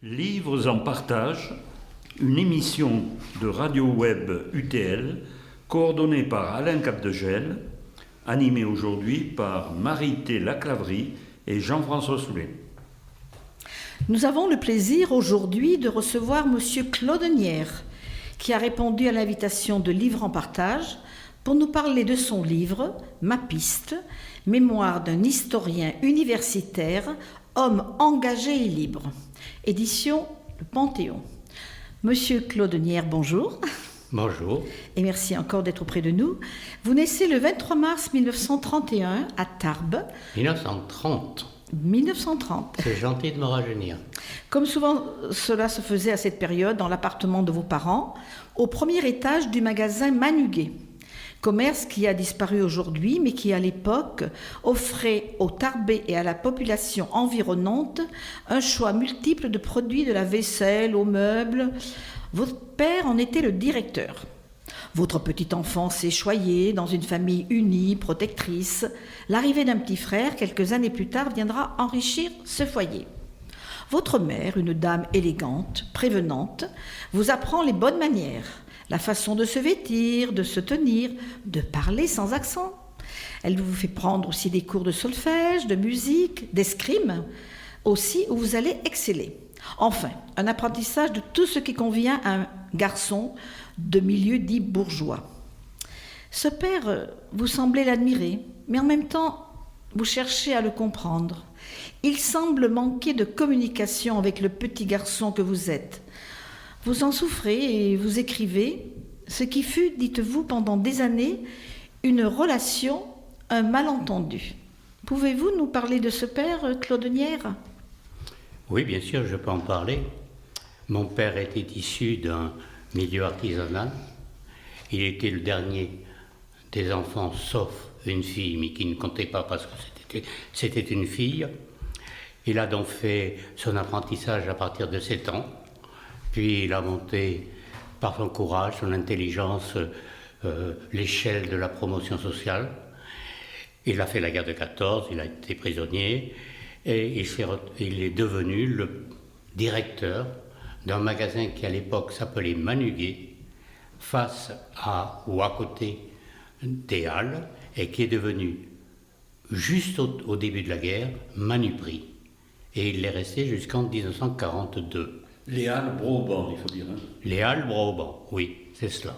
Livres en partage, une émission de radio web UTL coordonnée par Alain Capdegel, animée aujourd'hui par Marie-Thé Laclaverie et Jean-François Soulet. Nous avons le plaisir aujourd'hui de recevoir Monsieur Claude Nière, qui a répondu à l'invitation de Livres en partage pour nous parler de son livre « Ma piste, mémoire d'un historien universitaire, homme engagé et libre », édition Le Panthéon. Monsieur Claude Nière, bonjour. Bonjour. Et merci encore d'être auprès de nous. Vous naissez le 23 mars 1931 à Tarbes. 1930. 1930. C'est gentil de me rajeunir. Comme souvent cela se faisait à cette période dans l'appartement de vos parents, au premier étage du magasin Manuguet. Commerce qui a disparu aujourd'hui, mais qui à l'époque offrait aux Tarbais et à la population environnante un choix multiple de produits de la vaisselle aux meubles. Votre père en était le directeur. Votre petite enfance s'est choyée dans une famille unie, protectrice. L'arrivée d'un petit frère, quelques années plus tard, viendra enrichir ce foyer. Votre mère, une dame élégante, prévenante, vous apprend les bonnes manières, la façon de se vêtir, de se tenir, de parler sans accent. Elle vous fait prendre aussi des cours de solfège, de musique, d'escrime, aussi où vous allez exceller. Enfin, un apprentissage de tout ce qui convient à un garçon de milieu dit bourgeois. Ce père, vous semblez l'admirer, mais en même temps, vous cherchez à le comprendre. Il semble manquer de communication avec le petit garçon que vous êtes. Vous en souffrez et vous écrivez, ce qui fut, dites-vous, pendant des années, une relation, un malentendu. Pouvez-vous nous parler de ce père, Claude Nière ? Oui, bien sûr, je peux en parler. Mon père était issu d'un milieu artisanal. Il était le dernier des enfants, sauf une fille, mais qui ne comptait pas parce que c'était une fille. Il a donc fait son apprentissage à partir de 7 ans. Puis il a monté, par son courage, son intelligence, l'échelle de la promotion sociale. Il a fait la guerre de 14, il a été prisonnier, et il est devenu le directeur d'un magasin qui à l'époque s'appelait Manuguet, face à ou à côté des Halles, et qui est devenu, juste au début de la guerre, Manuprix. Et il est resté jusqu'en 1942. Les Halles Broban, il faut dire. Hein. Les Halles Broban, oui, c'est cela.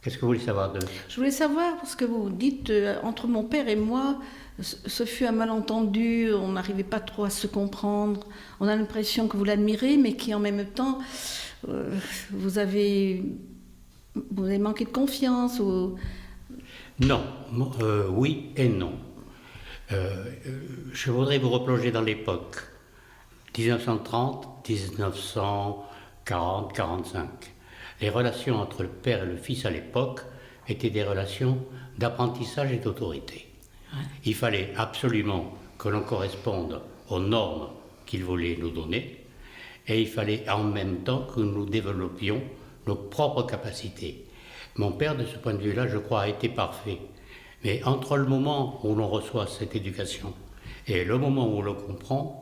Qu'est-ce que vous voulez savoir de... Je voulais savoir, parce que vous dites, entre mon père et moi, ce fut un malentendu, on n'arrivait pas trop à se comprendre. On a l'impression que vous l'admirez, mais qui en même temps, vous avez manqué de confiance ou... Non, oui et non. Je voudrais vous replonger dans l'époque. 1930, 1940, 45. Les relations entre le père et le fils à l'époque étaient des relations d'apprentissage et d'autorité. Ouais. Il fallait absolument que l'on corresponde aux normes qu'il voulait nous donner, et il fallait en même temps que nous développions nos propres capacités. Mon père, de ce point de vue-là, je crois, a été parfait. Mais entre le moment où l'on reçoit cette éducation et le moment où l'on comprend,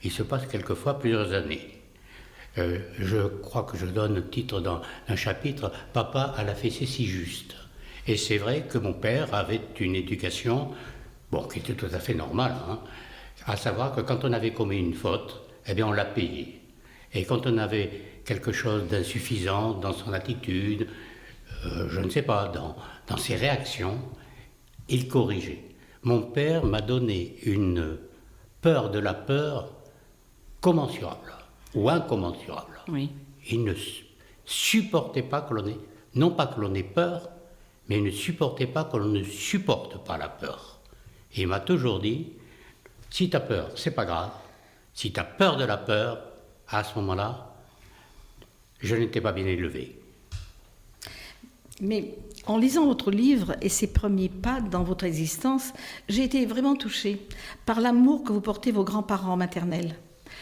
il se passe quelquefois plusieurs années. Je crois que je donne le titre dans un chapitre « Papa a la fessée si juste ». Et c'est vrai que mon père avait une éducation, qui était tout à fait normale, hein, à savoir que quand on avait commis une faute, eh bien on l'a payé. Et quand on avait quelque chose d'insuffisant dans son attitude, je ne sais pas, dans ses réactions, il corrigeait. Mon père m'a donné une peur de la peur commensurable ou incommensurable. Oui. Il ne supportait pas que l'on ait, non pas que l'on ait peur, mais il ne supportait pas que l'on ne supporte pas la peur. Et il m'a toujours dit, si tu as peur, c'est pas grave. Si tu as peur de la peur, à ce moment-là, je n'étais pas bien élevé. Mais en lisant votre livre et ses premiers pas dans votre existence, j'ai été vraiment touchée par l'amour que vous portez vos grands-parents maternels.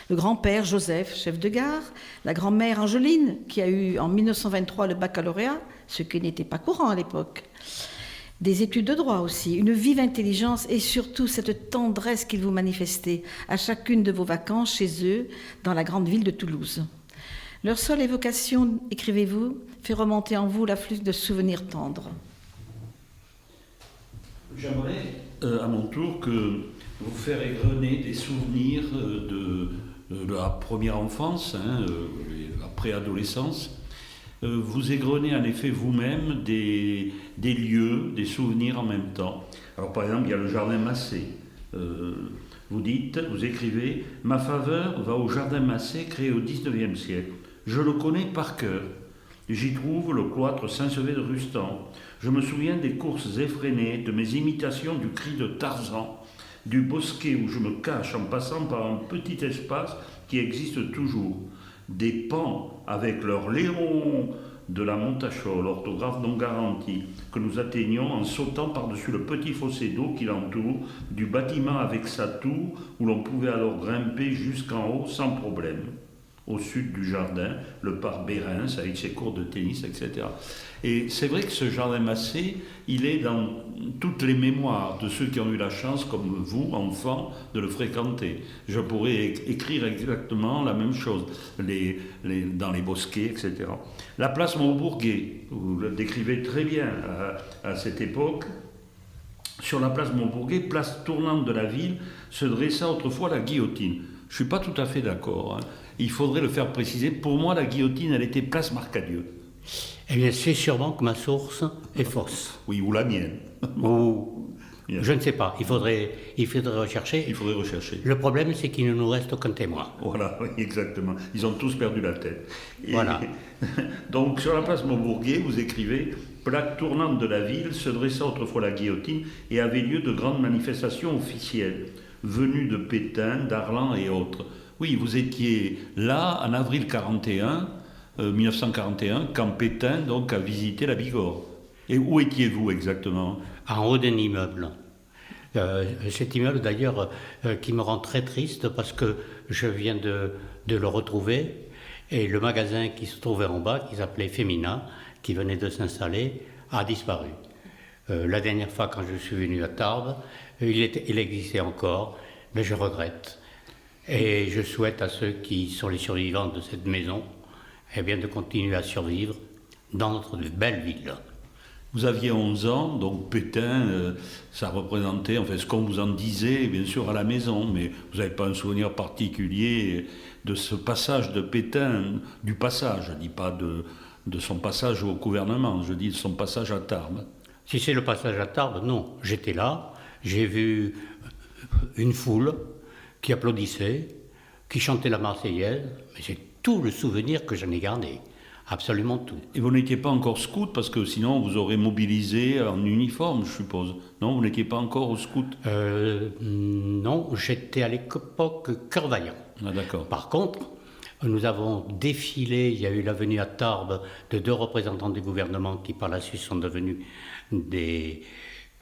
Le grand-père Joseph, chef de gare, la grand-mère Angeline, qui a eu en 1923 le baccalauréat, ce qui n'était pas courant à l'époque. Des études de droit aussi, une vive intelligence et surtout cette tendresse qu'ils vous manifestaient à chacune de vos vacances chez eux, dans la grande ville de Toulouse. Leur seule évocation, écrivez-vous, fait remonter en vous l'afflux de souvenirs tendres. J'aimerais, à mon tour, que vous faire égrener des souvenirs de la première enfance, la préadolescence. Vous égrenez en effet vous-même des lieux, des souvenirs en même temps. Alors par exemple, il y a le jardin Massé. Vous écrivez « Ma faveur va au jardin Massé créé au XIXe siècle. Je le connais par cœur. J'y trouve le cloître Saint-Sever de Rustan. Je me souviens des courses effrénées, de mes imitations du cri de Tarzan, du bosquet où je me cache en passant par un petit espace qui existe toujours. Des pans avec leur Léon de la Montachol, orthographe non garantie, que nous atteignons en sautant par-dessus le petit fossé d'eau qui l'entoure, du bâtiment avec sa tour où l'on pouvait alors grimper jusqu'en haut sans problème. Au sud du jardin, le parc Bérens avec ses cours de tennis, etc. Et c'est vrai que ce jardin Massé, il est dans toutes les mémoires de ceux qui ont eu la chance, comme vous, enfants, de le fréquenter. Je pourrais écrire exactement la même chose, dans les bosquets, etc. La place Montbourguet, vous le décrivez très bien à cette époque. Sur la place Montbourguet, place tournante de la ville, se dressa autrefois la guillotine. Je ne suis pas tout à fait d'accord. Il faudrait le faire préciser. Pour moi, la guillotine, elle était place Marcadieu. Eh bien, c'est sûrement que ma source est fausse. Oui, ou la mienne. Ou... Je ne sais pas. Il faudrait rechercher. Il faudrait rechercher. Le problème, c'est qu'il ne nous reste aucun témoin. Voilà, oui, exactement. Ils ont tous perdu la tête. Et voilà. Donc, sur la place Montbourguet, vous écrivez « Plaque tournante de la ville, se dressa autrefois la guillotine et avait lieu de grandes manifestations officielles, venues de Pétain, d'Arlan et autres. » Oui, vous étiez là en avril 1941, quand Pétain donc, a visité la Bigorre. Et où étiez-vous exactement ? En haut d'un immeuble. Cet immeuble d'ailleurs qui me rend très triste parce que je viens de le retrouver et le magasin qui se trouvait en bas, qui s'appelait Femina, qui venait de s'installer, a disparu. La dernière fois quand je suis venu à Tarbes, il existait encore, mais je regrette. Et je souhaite à ceux qui sont les survivants de cette maison eh bien, de continuer à survivre dans notre belle ville. Vous aviez 11 ans, donc Pétain, ça représentait, enfin ce qu'on vous en disait, bien sûr, à la maison, mais vous n'avez pas un souvenir particulier de ce passage de Pétain, du passage, je ne dis pas de son passage au gouvernement, je dis de son passage à Tarbes. Si c'est le passage à Tarbes, non. J'étais là, j'ai vu une foule qui applaudissait, qui chantait la Marseillaise, mais c'est tout le souvenir que j'en ai gardé, absolument tout. Et vous n'étiez pas encore scout, parce que sinon vous aurez mobilisé en uniforme, je suppose. Non, vous n'étiez pas encore au scout Non, j'étais à l'époque cœur vaillant. Ah, d'accord. Par contre, nous avons défilé, il y a eu la venue à Tarbes de 2 représentants du gouvernement qui par la suite sont devenus des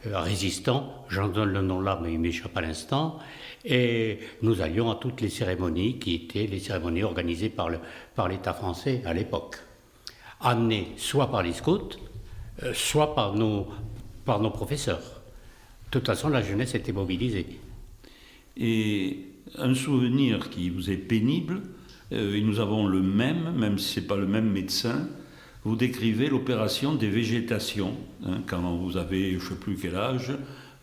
résistants, j'en donne le nom là mais il m'échappe à l'instant, et nous allions à toutes les cérémonies qui étaient les cérémonies organisées par l'État français à l'époque, amenées soit par les scouts, soit par nos professeurs. De toute façon, la jeunesse était mobilisée. Et un souvenir qui vous est pénible, et nous avons le même si ce n'est pas le même médecin, vous décrivez l'opération des végétations, quand vous avez je ne sais plus quel âge,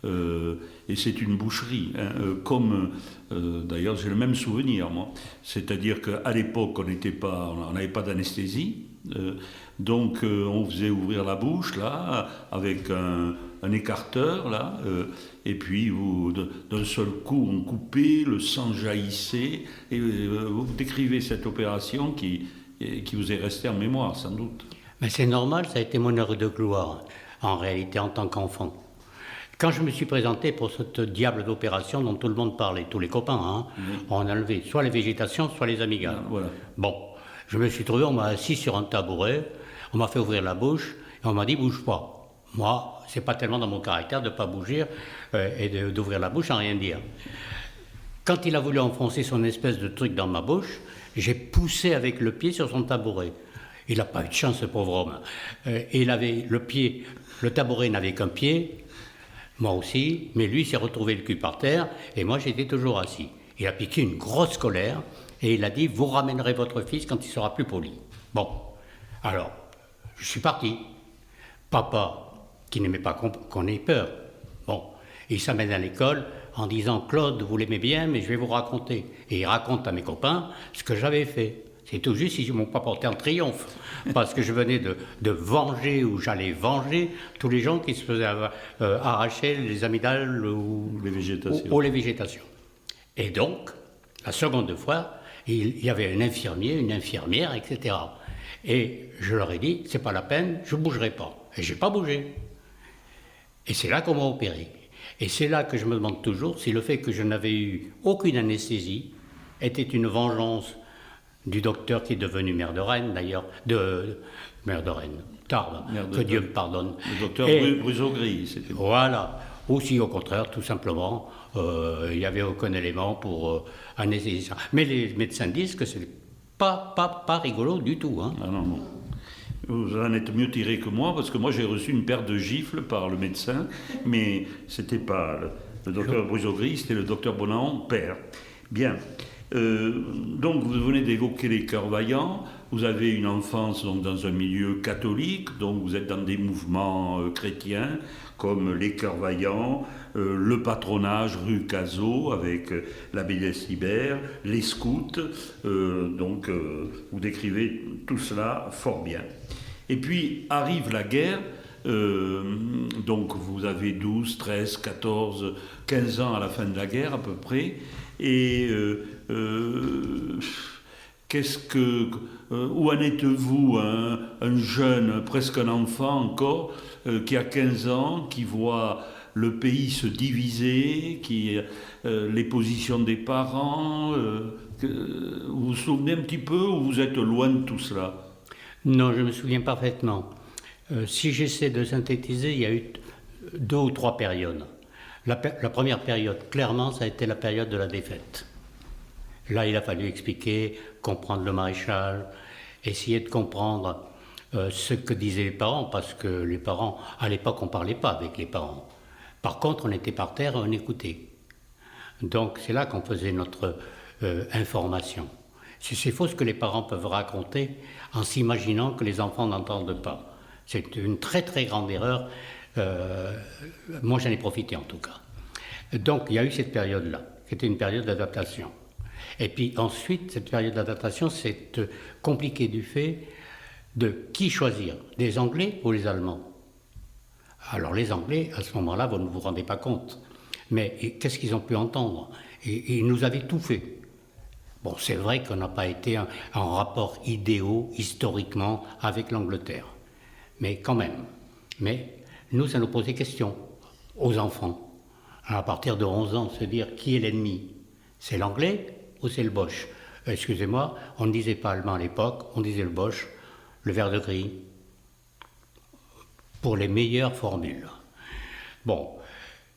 et c'est une boucherie, d'ailleurs j'ai le même souvenir moi, c'est-à-dire qu'à l'époque on n'avait pas d'anesthésie, donc on faisait ouvrir la bouche là, avec un écarteur là, et puis d'un seul coup on coupait, le sang jaillissait, et vous décrivez cette opération qui vous est restée en mémoire sans doute. Mais c'est normal, ça a été mon heure de gloire en réalité en tant qu'enfant. Quand je me suis présenté pour cette diable d'opération dont tout le monde parlait, tous les copains, on a enlevé soit les végétations, soit les amygdales. Voilà. Bon, je me suis trouvé, on m'a assis sur un tabouret, on m'a fait ouvrir la bouche et on m'a dit bouge pas. Moi, c'est pas tellement dans mon caractère de pas bouger et d'ouvrir la bouche sans rien dire. Quand il a voulu enfoncer son espèce de truc dans ma bouche, j'ai poussé avec le pied sur son tabouret. Il n'a pas eu de chance, ce pauvre homme. Et il avait le pied, le tabouret n'avait qu'un pied, moi aussi, mais lui s'est retrouvé le cul par terre, et moi j'étais toujours assis. Il a piqué une grosse colère, et il a dit, vous ramènerez votre fils quand il sera plus poli. Bon, alors, je suis parti. Papa, qui n'aimait pas qu'on ait peur, bon, il s'amène à l'école en disant, Claude, vous l'aimez bien, mais je vais vous raconter. Et il raconte à mes copains ce que j'avais fait. C'est tout juste, ils ne m'ont pas porté en triomphe, parce que je venais de venger, ou j'allais venger, tous les gens qui se faisaient arracher les amygdales ou les végétations. Et donc, la seconde fois, il y avait un infirmier, une infirmière, etc. Et je leur ai dit, c'est pas la peine, je ne bougerai pas. Et je n'ai pas bougé. Et c'est là qu'on m'a opéré. Et c'est là que je me demande toujours si le fait que je n'avais eu aucune anesthésie était une vengeance du docteur qui est devenu maire de Rennes, d'ailleurs, maire de Rennes, Tarbes, que Dieu me pardonne. Le docteur Bruso-Gris, c'était... Voilà. Ou si, au contraire, tout simplement, il n'y avait aucun élément pour anesthésier ça. Mais les médecins disent que c'est pas rigolo du tout. Hein. Ah non, non. Vous en êtes mieux tiré que moi, parce que moi j'ai reçu une paire de gifles par le médecin, mais c'était pas le docteur Bruso-Gris, c'était le docteur Bonan, père. Bien. Donc vous venez d'évoquer les cœurs vaillants, vous avez une enfance donc, dans un milieu catholique, donc vous êtes dans des mouvements chrétiens comme les cœurs vaillants, le patronage rue Cazot avec l'abbesse Libert, les scouts, donc vous décrivez tout cela fort bien. Et puis arrive la guerre, donc vous avez 12, 13, 14, 15 ans à la fin de la guerre à peu près, et où en êtes-vous, un jeune, presque un enfant encore, qui a 15 ans, qui voit le pays se diviser, les positions des parents, vous vous souvenez un petit peu ou vous êtes loin de tout cela? Non, je me souviens parfaitement. Si j'essaie de synthétiser, il y a eu 2 ou 3 périodes. La première période, clairement, ça a été la période de la défaite. Là, il a fallu expliquer, comprendre le maréchal, essayer de comprendre ce que disaient les parents, parce que les parents, à l'époque, on ne parlait pas avec les parents. Par contre, on était par terre et on écoutait. Donc, c'est là qu'on faisait notre information. C'est faux ce que les parents peuvent raconter en s'imaginant que les enfants n'entendent pas. C'est une très très grande erreur. Moi, j'en ai profité en tout cas. Donc, il y a eu cette période-là, qui était une période d'adaptation. Et puis ensuite, cette période d'adaptation s'est compliquée du fait de qui choisir, des Anglais ou les Allemands. Alors les Anglais, à ce moment-là, vous ne vous rendez pas compte. Mais qu'est-ce qu'ils ont pu entendre? Ils nous avaient tout fait. Bon, c'est vrai qu'on n'a pas été en rapport idéal, historiquement, avec l'Angleterre. Mais quand même. Mais nous, ça nous posait question, aux enfants. À partir de 11 ans, se dire qui est l'ennemi? C'est l'anglais ou c'est le Boche? Excusez-moi, on ne disait pas allemand à l'époque, on disait le Boche, le vert de gris, pour les meilleures formules. Bon,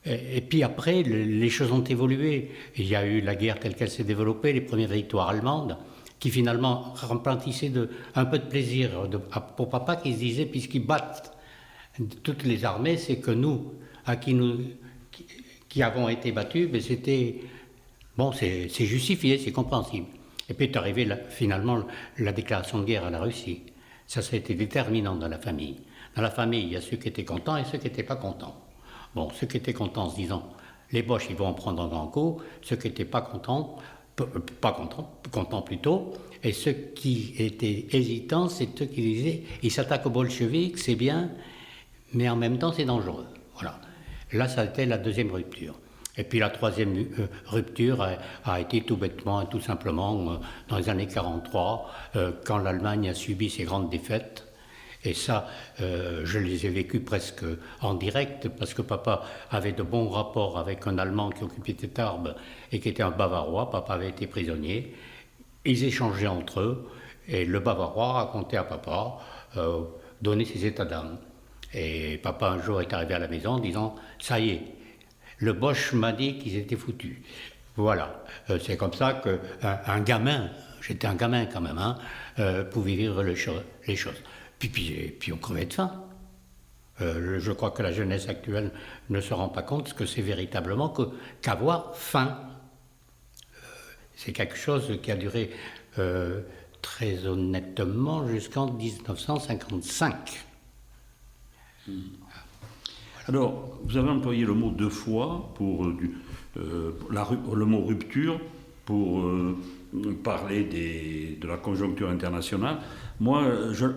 et puis après, les choses ont évolué. Il y a eu la guerre telle qu'elle s'est développée, les premières victoires allemandes, qui finalement remplissaient un peu de plaisir pour papa, qui se disait, puisqu'ils battent toutes les armées, c'est que nous, qui avons été battus, ben c'était... Bon, c'est justifié, c'est compréhensible. Et puis est arrivé finalement la déclaration de guerre à la Russie. Ça a été déterminant dans la famille. Dans la famille, il y a ceux qui étaient contents et ceux qui n'étaient pas contents. Bon, ceux qui étaient contents en se disant, les Boches, ils vont en prendre un grand coup. Ceux qui n'étaient pas contents, contents plutôt. Et ceux qui étaient hésitants, c'est ceux qui disaient, ils s'attaquent aux bolcheviks, c'est bien, mais en même temps, c'est dangereux. Voilà. Là, ça a été la deuxième rupture. Et puis la troisième rupture a été tout bêtement et tout simplement dans les années 1943, quand l'Allemagne a subi ses grandes défaites. Et ça, je les ai vécues presque en direct, parce que papa avait de bons rapports avec un Allemand qui occupait Tarbes et qui était un Bavarois. Papa avait été prisonnier. Ils échangeaient entre eux, et le Bavarois racontait à papa, donnait ses états d'âme. Et papa un jour est arrivé à la maison en disant « ça y est, le Boche m'a dit qu'ils étaient foutus ». Voilà, c'est comme ça qu'un gamin j'étais un gamin quand même, hein, pouvait vivre les choses. Puis on crevait de faim. Je crois que la jeunesse actuelle ne se rend pas compte que c'est véritablement qu'avoir faim. C'est quelque chose qui a duré très honnêtement jusqu'en 1955. Alors, vous avez employé le mot 2 fois pour le mot rupture pour parler de la conjoncture internationale. Moi,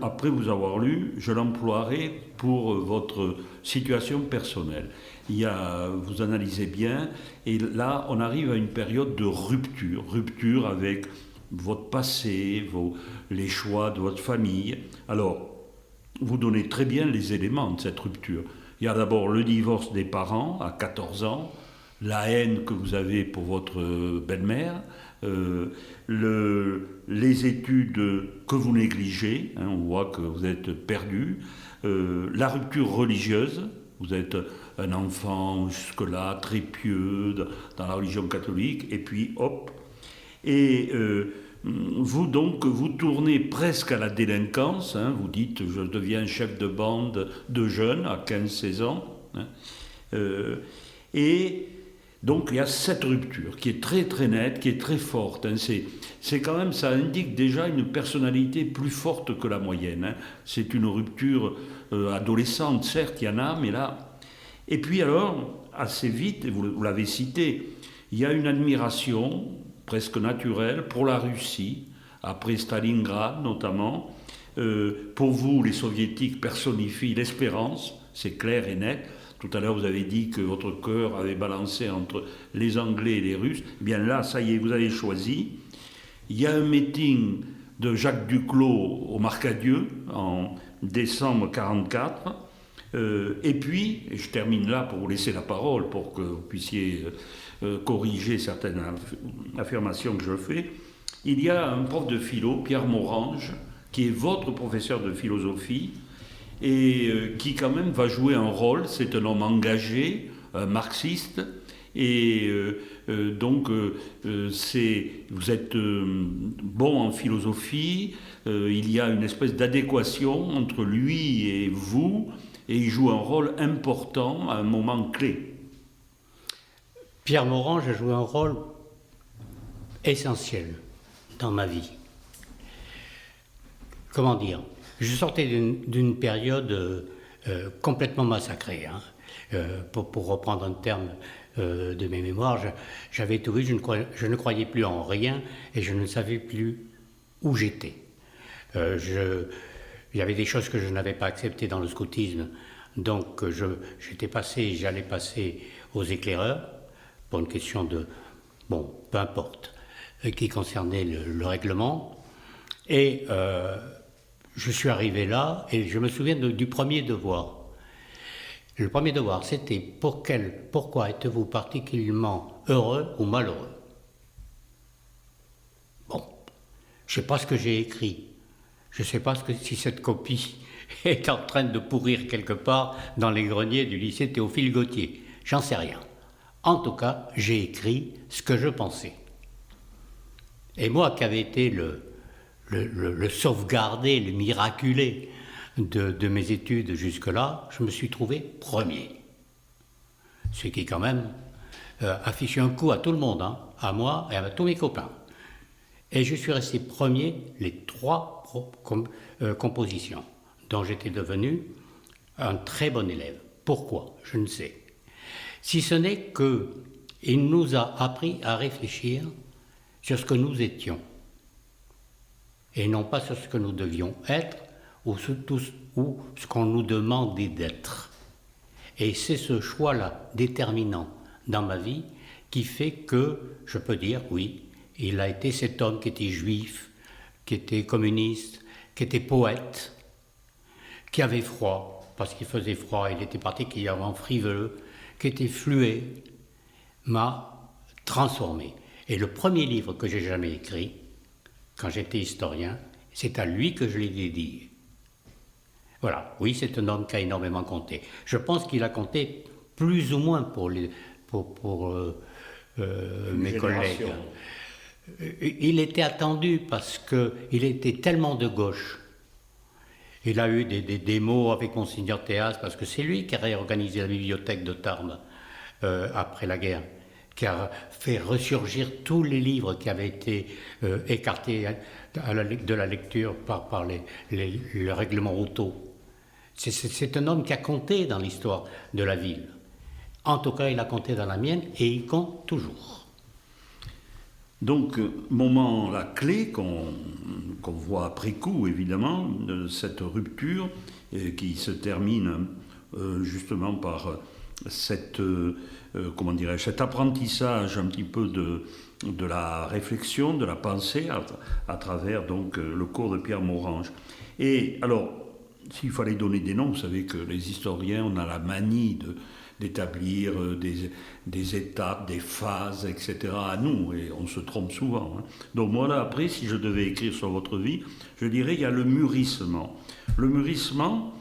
après vous avoir lu, je l'emploierai pour votre situation personnelle. Vous analysez bien, et là, on arrive à une période de rupture avec votre passé, les choix de votre famille. Alors, vous donnez très bien les éléments de cette rupture. Il y a d'abord le divorce des parents à 14 ans, la haine que vous avez pour votre belle-mère, les études que vous négligez, hein, on voit que vous êtes perdu, la rupture religieuse, vous êtes un enfant jusque-là très pieux dans la religion catholique, et puis hop, et vous tournez presque à la délinquance, hein, vous dites je deviens chef de bande de jeunes à 15-16 ans, hein, et donc il y a cette rupture qui est très très nette, qui est très forte, hein, c'est quand même, ça indique déjà une personnalité plus forte que la moyenne, hein. C'est une rupture adolescente, certes il y en a, mais là, et puis alors assez vite, vous l'avez cité, il y a une admiration presque naturelle pour la Russie, après Stalingrad notamment. Pour vous, les soviétiques personnifient l'espérance, c'est clair et net. Tout à l'heure, vous avez dit que votre cœur avait balancé entre les Anglais et les Russes. Eh bien là, ça y est, vous avez choisi. Il y a un meeting de Jacques Duclos au Marcadieu en décembre 1944. Et puis, et je termine là pour vous laisser la parole, pour que vous puissiez corriger certaines affirmations que je fais, il y a un prof de philo, Pierre Morange, qui est votre professeur de philosophie, et qui quand même va jouer un rôle, c'est un homme engagé, marxiste, et donc vous êtes bon en philosophie, il y a une espèce d'adéquation entre lui et vous, et il joue un rôle important à un moment clé. Pierre Morange a joué un rôle essentiel dans ma vie. Comment dire ? Je sortais d'une période complètement massacrée. Hein. Pour reprendre un terme de mes mémoires, j'avais tout vu, je ne croyais plus en rien et je ne savais plus où j'étais. Il y avait des choses que je n'avais pas acceptées dans le scoutisme, donc j'allais passer aux éclaireurs pour une question de, bon, peu importe, qui concernait le règlement. Et je suis arrivé là et je me souviens du premier devoir. Le premier devoir, c'était pourquoi êtes-vous particulièrement heureux ou malheureux ? Bon, je ne sais pas ce que j'ai écrit. Je ne sais pas si cette copie est en train de pourrir quelque part dans les greniers du lycée Théophile Gautier. J'en sais rien. En tout cas, j'ai écrit ce que je pensais. Et moi, qui avais été le sauvegardé, le miraculé de mes études jusque-là, je me suis trouvé premier. Ce qui, quand même, affichait un coup à tout le monde, hein, à moi et à tous mes copains. Et je suis resté premier les 3 compositions, dont j'étais devenu un très bon élève. Pourquoi ? Je ne sais. Si ce n'est qu'il nous a appris à réfléchir sur ce que nous étions, et non pas sur ce que nous devions être, ou ce qu'on nous demandait d'être. Et c'est ce choix-là, déterminant dans ma vie, qui fait que, je peux dire, oui, il a été cet homme qui était juif, qui était communiste, qui était poète, qui avait froid, parce qu'il faisait froid, il était particulièrement frivole, qui était fluet, m'a transformé. Et le premier livre que j'ai jamais écrit, quand j'étais historien, c'est à lui que je l'ai dédié. Voilà, oui, c'est un homme qui a énormément compté. Je pense qu'il a compté plus ou moins pour mes collègues. Il était attendu parce qu'il était tellement de gauche. Il a eu des démos avec Monseigneur Théas, parce que c'est lui qui a réorganisé la bibliothèque de Tarbes après la guerre, qui a fait ressurgir tous les livres qui avaient été écartés de la lecture par le règlement Routteau. C'est un homme qui a compté dans l'histoire de la ville. En tout cas, il a compté dans la mienne et il compte toujours. Donc, moment la clé qu'on voit après coup, évidemment, de cette rupture qui se termine justement par cet apprentissage un petit peu de la réflexion, de la pensée à travers donc le cours de Pierre Morange. Et alors, s'il fallait donner des noms, vous savez que les historiens, on a la manie d'établir des étapes, des phases, etc. à nous, et on se trompe souvent. Hein. Donc moi là, après, si je devais écrire sur votre vie, je dirais il y a le mûrissement. Le mûrissement,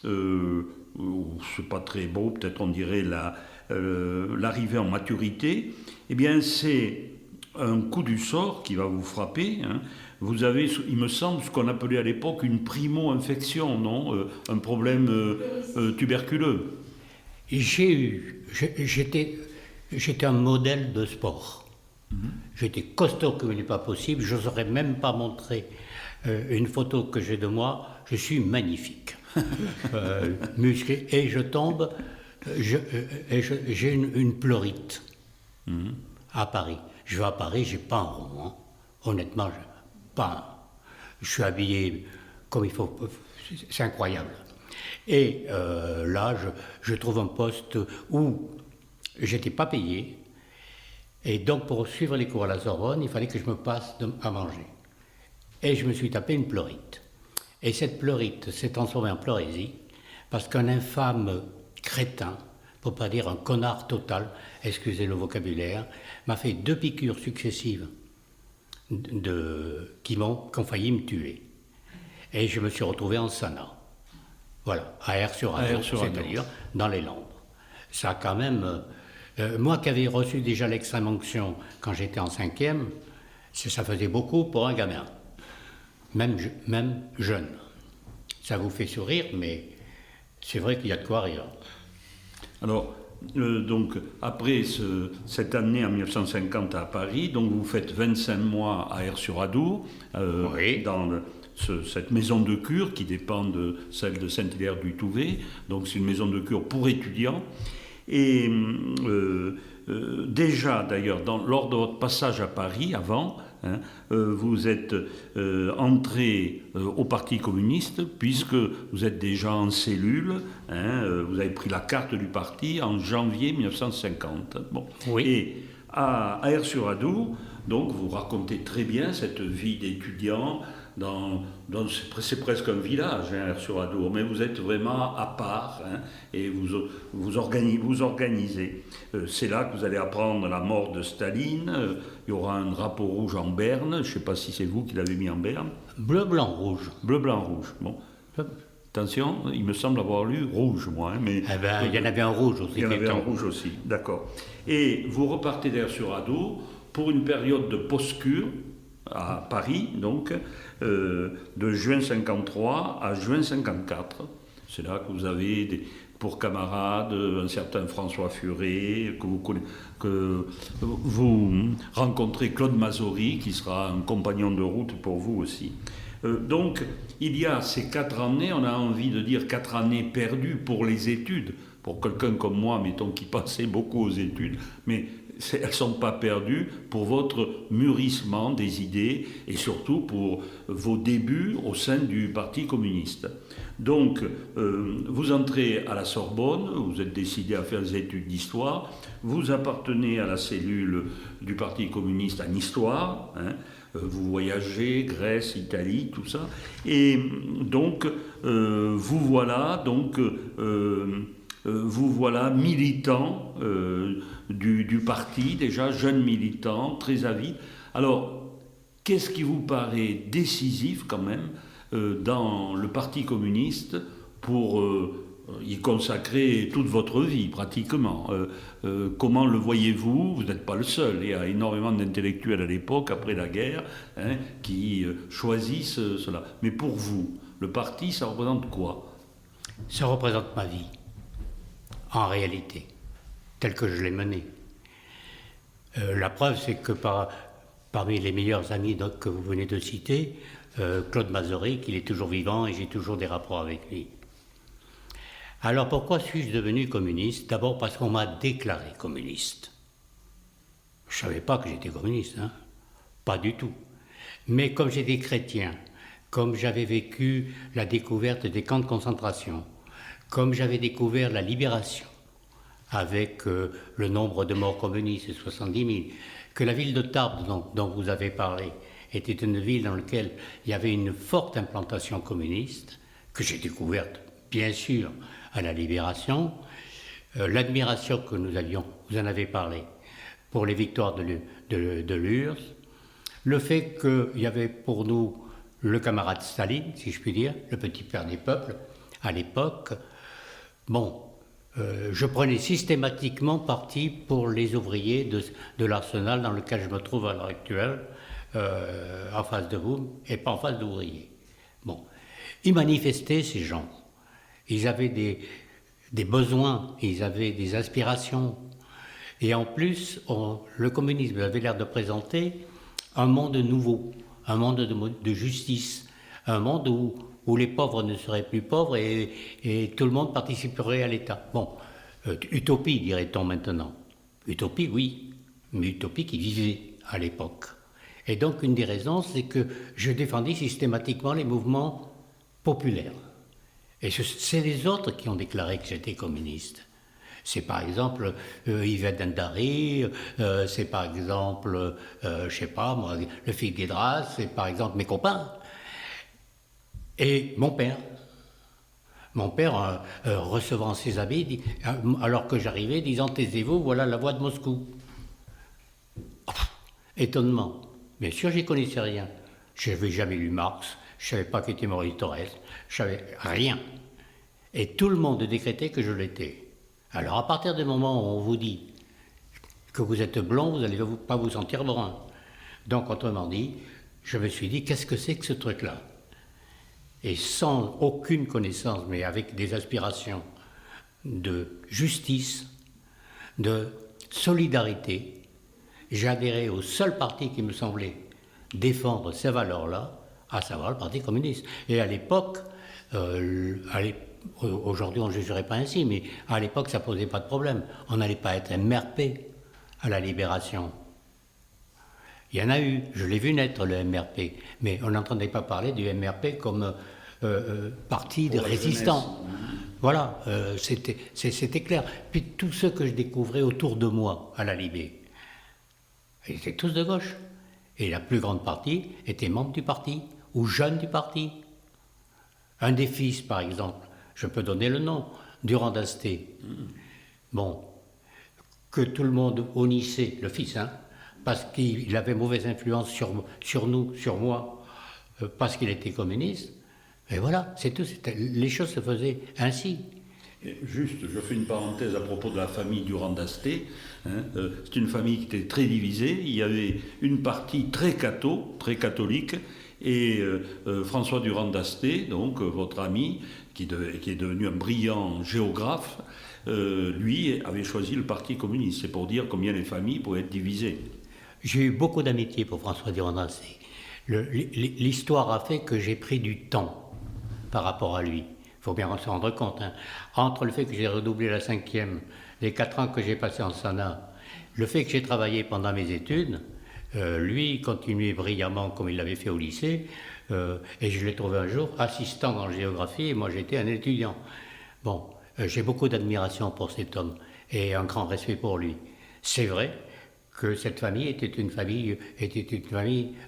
c'est pas très beau, peut-être on dirait l'arrivée en maturité, eh bien c'est un coup du sort qui va vous frapper. Hein. Vous avez, il me semble, ce qu'on appelait à l'époque une primo-infection, non un problème tuberculeux. J'étais un modèle de sport. J'étais costaud comme il n'est pas possible. Je n'oserais même pas montrer une photo que j'ai de moi. Je suis magnifique, musclé, et je tombe. J'ai une pleurite à Paris. Je vais à Paris, j'ai pas un rond. Hein. Honnêtement, je suis habillé comme il faut. C'est incroyable. Et là, je trouve un poste où j'étais pas payé. Et donc, pour suivre les cours à la Sorbonne, il fallait que je me passe à manger. Et je me suis tapé une pleurite. Et cette pleurite s'est transformée en pleurésie, parce qu'un infâme crétin, pour pas dire un connard total, excusez le vocabulaire, m'a fait 2 piqûres successives qui ont failli me tuer. Et je me suis retrouvé en sana. Voilà, à Aires-sur-Adour, c'est-à-dire dans les Landes. Ça a quand même... moi qui avais reçu déjà l'extrême onction quand j'étais en 5e, ça faisait beaucoup pour un gamin, même jeune. Ça vous fait sourire, mais c'est vrai qu'il y a de quoi rire. Alors, donc, après cette année en 1950 à Paris, donc vous faites 25 mois à Aires-sur-Adour, oui. Dans cette maison de cure qui dépend de celle de Saint-Hilaire-du-Touvet, donc c'est une maison de cure pour étudiants. Et déjà, d'ailleurs, lors de votre passage à Paris, avant, hein, vous êtes entré au Parti communiste, puisque vous êtes déjà en cellule, hein, vous avez pris la carte du parti en janvier 1950. Bon. Oui. Et à Aires-sur-Adour, donc vous racontez très bien cette vie d'étudiant, c'est presque un village, hein, Aires-sur-Adour, mais vous êtes vraiment à part, hein, et vous organisez. C'est là que vous allez apprendre la mort de Staline. Il y aura un drapeau rouge en berne. Je ne sais pas si c'est vous qui l'avez mis en berne. Bleu, blanc, rouge. Bleu, blanc, rouge. Bon. Attention, il me semble avoir lu rouge, moi. Hein, mais eh ben, il y en avait un rouge aussi. Il y en avait un rouge aussi, d'accord. Et vous repartez d'Aires-sur-Adour pour une période de post-cure à Paris, donc, de juin 53 à juin 54. C'est là que vous avez pour camarades un certain François Furet, que vous rencontrez Claude Mazory, qui sera un compagnon de route pour vous aussi. Donc, il y a ces 4 années, on a envie de dire 4 années perdues pour les études, pour quelqu'un comme moi, mettons, qui passait beaucoup aux études, mais elles ne sont pas perdues pour votre mûrissement des idées et surtout pour vos débuts au sein du Parti communiste. Donc, vous entrez à la Sorbonne, vous êtes décidé à faire des études d'histoire, vous appartenez à la cellule du Parti communiste en histoire, hein, vous voyagez, Grèce, Italie, tout ça, et donc vous voilà militant du parti, déjà jeune militant, très avide. Alors, qu'est-ce qui vous paraît décisif quand même dans le Parti communiste pour y consacrez toute votre vie, pratiquement. Comment le voyez-vous? Vous n'êtes pas le seul. Il y a énormément d'intellectuels à l'époque, après la guerre, qui choisissent cela. Mais pour vous, le parti, ça représente quoi? Ça représente ma vie, en réalité, telle que je l'ai menée. La preuve, c'est que parmi les meilleurs amis que vous venez de citer, Claude Mazorik, il est toujours vivant et j'ai toujours des rapports avec lui. Alors pourquoi suis-je devenu communiste? D'abord parce qu'on m'a déclaré communiste. Je ne savais pas que j'étais communiste, pas du tout. Mais comme j'étais chrétien, comme j'avais vécu la découverte des camps de concentration, comme j'avais découvert la libération, avec le nombre de morts communistes, 70 000, que la ville de Tarbes, dont vous avez parlé, était une ville dans laquelle il y avait une forte implantation communiste, que j'ai découverte, bien sûr, à la Libération, l'admiration que nous avions, vous en avez parlé, pour les victoires de l'URSS, le fait qu'il y avait pour nous le camarade Staline, si je puis dire, le petit père des peuples, à l'époque. Bon, je prenais systématiquement parti pour les ouvriers de l'Arsenal dans lequel je me trouve à l'heure actuelle, en face de vous, et pas en face d'ouvriers. Bon, ils manifestaient, ces gens. Ils avaient des besoins, ils avaient des aspirations. Et en plus, le communisme avait l'air de présenter un monde nouveau, un monde de justice, un monde où les pauvres ne seraient plus pauvres et tout le monde participerait à l'État. Bon, utopie, dirait-on maintenant. Utopie, oui, mais utopie qui vivait à l'époque. Et donc, une des raisons, c'est que je défendis systématiquement les mouvements populaires. Et c'est les autres qui ont déclaré que j'étais communiste. C'est par exemple Yvette Dendary, c'est par exemple, je sais pas moi, le Fils Guédras, c'est par exemple mes copains. Et mon père. Mon père, recevant ses habits, alors que j'arrivais, disant « Taisez-vous, voilà la voix de Moscou ». Étonnement. Bien sûr, j'y connaissais rien. Je n'avais jamais lu Marx, je ne savais pas qui était Maurice Thorez, je ne savais rien. Et tout le monde décrétait que je l'étais. Alors à partir du moment où on vous dit que vous êtes blond, vous n'allez pas vous sentir brun. Donc autrement dit, je me suis dit, qu'est-ce que c'est que ce truc-là? Et sans aucune connaissance, mais avec des aspirations de justice, de solidarité, j'ai adhéré au seul parti qui me semblait défendre ces valeurs-là, à savoir le Parti communiste. Et à l'époque, aujourd'hui on ne jugerait pas ainsi, mais à l'époque ça ne posait pas de problème. On n'allait pas être MRP à la Libération. Il y en a eu, je l'ai vu naître le MRP, mais on n'entendait pas parler du MRP comme parti de résistants. Voilà, c'était clair. Puis tous ceux que je découvrais autour de moi à la Libé, ils étaient tous de gauche. Et la plus grande partie était membre du parti, ou jeune du parti. Un des fils, par exemple, je peux donner le nom, Durand d'Asté. Bon, que tout le monde honnissait, le fils, parce qu'il avait mauvaise influence sur nous, sur moi, parce qu'il était communiste. Et voilà, c'est tout. Les choses se faisaient ainsi. Juste, je fais une parenthèse à propos de la famille Durand d'Asté. C'est une famille qui était très divisée. Il y avait une partie très catholique, et François Durand d'Asté, donc votre ami, qui est devenu un brillant géographe, lui avait choisi le Parti communiste. C'est pour dire combien les familles pouvaient être divisées. J'ai eu beaucoup d'amitié pour François Durand d'Asté. L'histoire a fait que j'ai pris du temps par rapport à lui. Il faut bien se rendre compte. Entre le fait que j'ai redoublé la 5e, les 4 ans que j'ai passés en Sana, le fait que j'ai travaillé pendant mes études, lui continuait brillamment comme il l'avait fait au lycée, et je l'ai trouvé un jour assistant en géographie, et moi j'étais un étudiant. Bon, j'ai beaucoup d'admiration pour cet homme, et un grand respect pour lui. C'est vrai que cette famille était une famille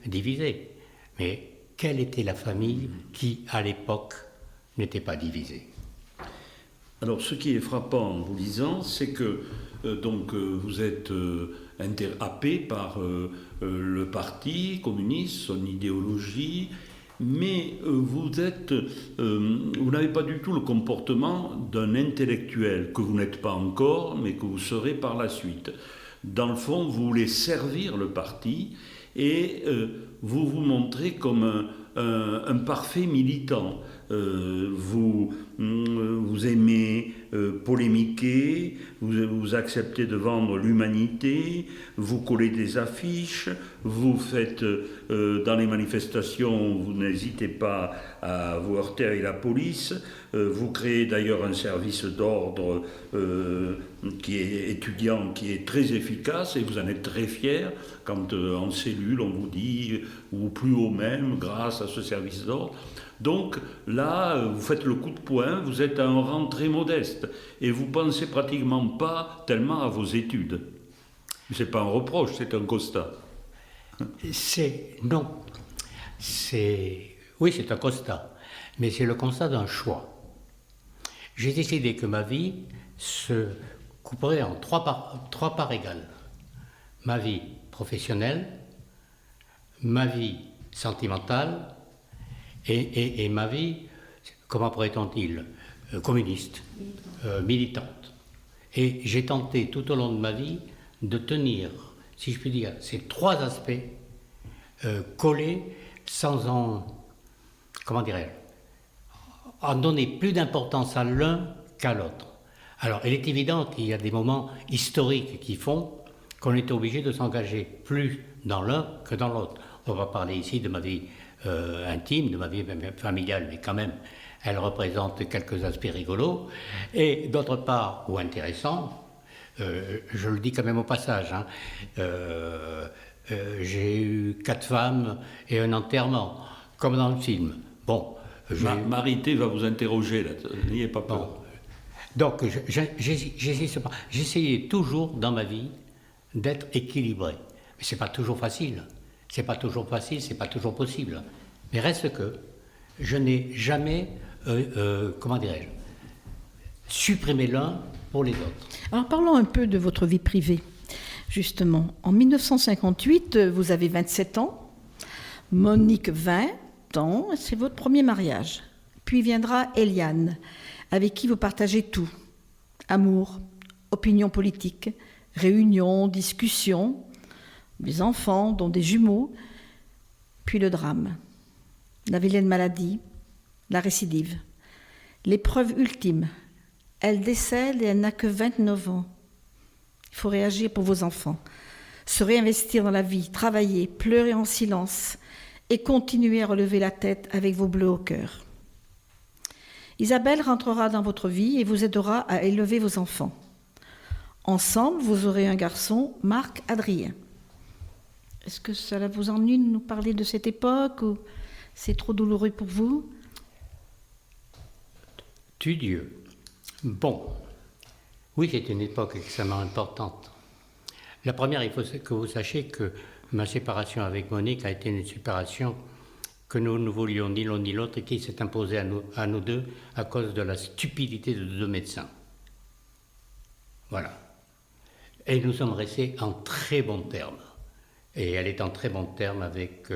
divisée, mais quelle était la famille qui, à l'époque, n'était pas divisée? Alors, ce qui est frappant en vous lisant, c'est que vous êtes happé par le Parti communiste, son idéologie, mais vous n'avez pas du tout le comportement d'un intellectuel, que vous n'êtes pas encore, mais que vous serez par la suite. Dans le fond, vous voulez servir le parti et vous vous montrez comme un parfait militant. Vous aimez polémiquer, vous acceptez de vendre l'humanité, vous collez des affiches, vous faites dans les manifestations, vous n'hésitez pas à vous heurter avec la police, vous créez d'ailleurs un service d'ordre qui est étudiant, qui est très efficace et vous en êtes très fier quand en cellule on vous dit, ou plus haut même, grâce à ce service d'ordre. Donc là, vous faites le coup de poing, vous êtes à un rang très modeste et vous pensez pratiquement pas tellement à vos études. C'est pas un reproche, c'est un constat. Oui, c'est un constat, mais c'est le constat d'un choix. J'ai décidé que ma vie se couperait en trois parts égales. Ma vie professionnelle, ma vie sentimentale et ma vie, comment pourrait-on dire, communiste, militante. Et j'ai tenté tout au long de ma vie de tenir, si je puis dire, ces trois aspects collés sans en donner plus d'importance à l'un qu'à l'autre. Alors, il est évident qu'il y a des moments historiques qui font qu'on est obligé de s'engager plus dans l'un que dans l'autre. On va parler ici de ma vie intime, de ma vie familiale, mais quand même, elle représente quelques aspects rigolos. Et d'autre part, ou intéressants, je le dis quand même au passage, j'ai eu 4 femmes et un enterrement, comme dans le film. Bon, Marité va vous interroger, là, n'ayez pas peur. Bon. Donc, j'essayais toujours dans ma vie d'être équilibré. Mais c'est pas toujours facile. C'est pas toujours possible. Mais reste que je n'ai jamais, supprimé l'un pour les autres. Alors parlons un peu de votre vie privée, justement. En 1958, vous avez 27 ans, Monique 20 ans, c'est votre premier mariage. Puis viendra Eliane, avec qui vous partagez tout. Amour, opinion politique, réunions, discussions, des enfants, dont des jumeaux, puis le drame, la vilaine maladie, la récidive, l'épreuve ultime. Elle décède et elle n'a que 29 ans. Il faut réagir pour vos enfants, se réinvestir dans la vie, travailler, pleurer en silence et continuer à relever la tête avec vos bleus au cœur. Isabelle rentrera dans votre vie et vous aidera à élever vos enfants. Ensemble, vous aurez un garçon, Marc Adrien. Est-ce que cela vous ennuie de nous parler de cette époque ou c'est trop douloureux pour vous? Dieu. Bon, oui, c'est une époque extrêmement importante. La première, il faut que vous sachiez que ma séparation avec Monique a été une séparation que nous ne voulions ni l'un ni l'autre et qui s'est imposée à nous deux à cause de la stupidité de 2 médecins. Voilà. Et nous sommes restés en très bons termes. Et elle est en très bons termes avec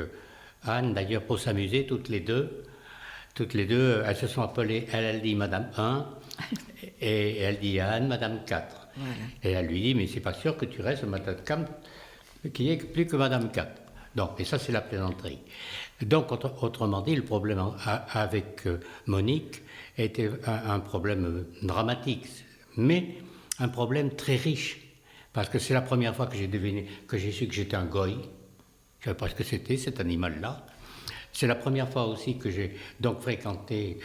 Anne, d'ailleurs, pour s'amuser, toutes les deux, elles se sont appelées, elle dit Madame 1, et elle dit à Anne Madame 4. Voilà. Et elle lui dit, mais c'est pas sûr que tu restes Madame 4, qui est plus que Madame 4. Donc, et ça, c'est la plaisanterie. Donc, autrement dit, le problème avec Monique était un problème dramatique, mais un problème très riche. Parce que c'est la première fois que j'ai su que j'étais un goy. Je ne savais pas ce que c'était, cet animal-là. C'est la première fois aussi que j'ai donc fréquenté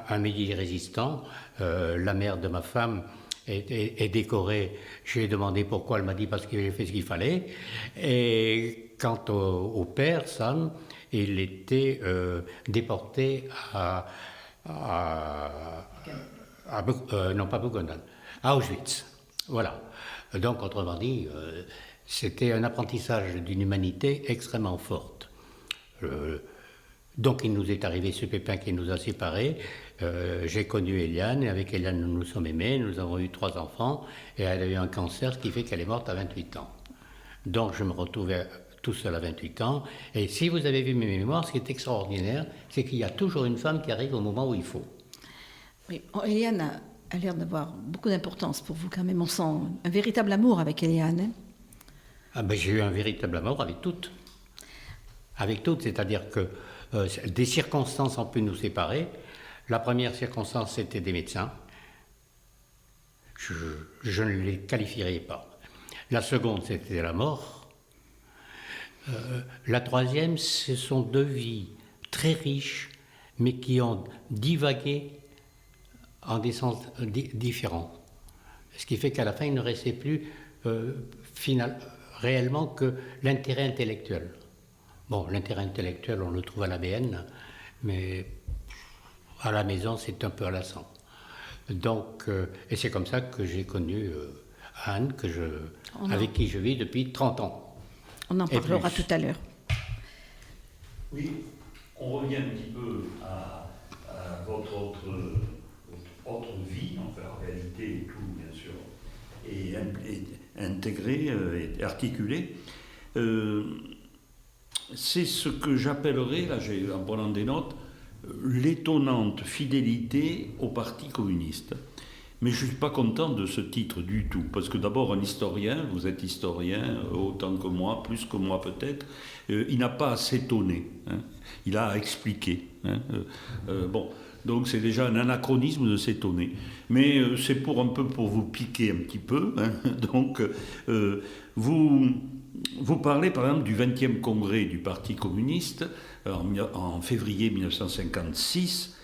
un milieu résistant. La mère de ma femme est décorée. Je lui ai demandé pourquoi, elle m'a dit parce qu'il avait fait ce qu'il fallait. Et quant au père, Sam, il était déporté à Auschwitz. Voilà. Donc, autrement dit, c'était un apprentissage d'une humanité extrêmement forte. Donc, il nous est arrivé ce pépin qui nous a séparés. J'ai connu Eliane, et avec Eliane, nous nous sommes aimés. Nous avons eu 3 enfants, et elle a eu un cancer, ce qui fait qu'elle est morte à 28 ans. Donc, je me retrouvais tout seul à 28 ans. Et si vous avez vu mes mémoires, ce qui est extraordinaire, c'est qu'il y a toujours une femme qui arrive au moment où il faut. Oui, Eliane a l'air d'avoir beaucoup d'importance pour vous quand même. On sent un véritable amour avec Eliane. Hein. Ah ben, j'ai eu un véritable amour avec toutes. Avec toutes, c'est-à-dire que des circonstances ont pu nous séparer. La première circonstance, c'était des médecins. Je ne les qualifierai pas. La seconde, c'était la mort. La troisième, ce sont deux vies très riches, mais qui ont divagué en des sens différents. Ce qui fait qu'à la fin, il ne restait plus réellement que l'intérêt intellectuel. Bon, l'intérêt intellectuel, on le trouve à l'ABN, mais à la maison, c'est un peu lassant. Donc, et c'est comme ça que j'ai connu Anne, avec qui je vis depuis 30 ans. On en parlera tout à l'heure. Oui, on revient un petit peu à votre autre vie, enfin en réalité et tout, bien sûr, et intégrée et articulée. C'est ce que j'appellerais, là en prenant des notes, l'étonnante fidélité au Parti communiste. Mais je ne suis pas content de ce titre du tout, parce que d'abord un historien, vous êtes historien autant que moi, plus que moi peut-être, il n'a pas à s'étonner, hein, il a à expliquer. Hein, bon, donc c'est déjà un anachronisme de s'étonner. Mais c'est un peu pour vous piquer un petit peu. Hein, donc vous parlez par exemple du 20e congrès du Parti communiste en février 1956.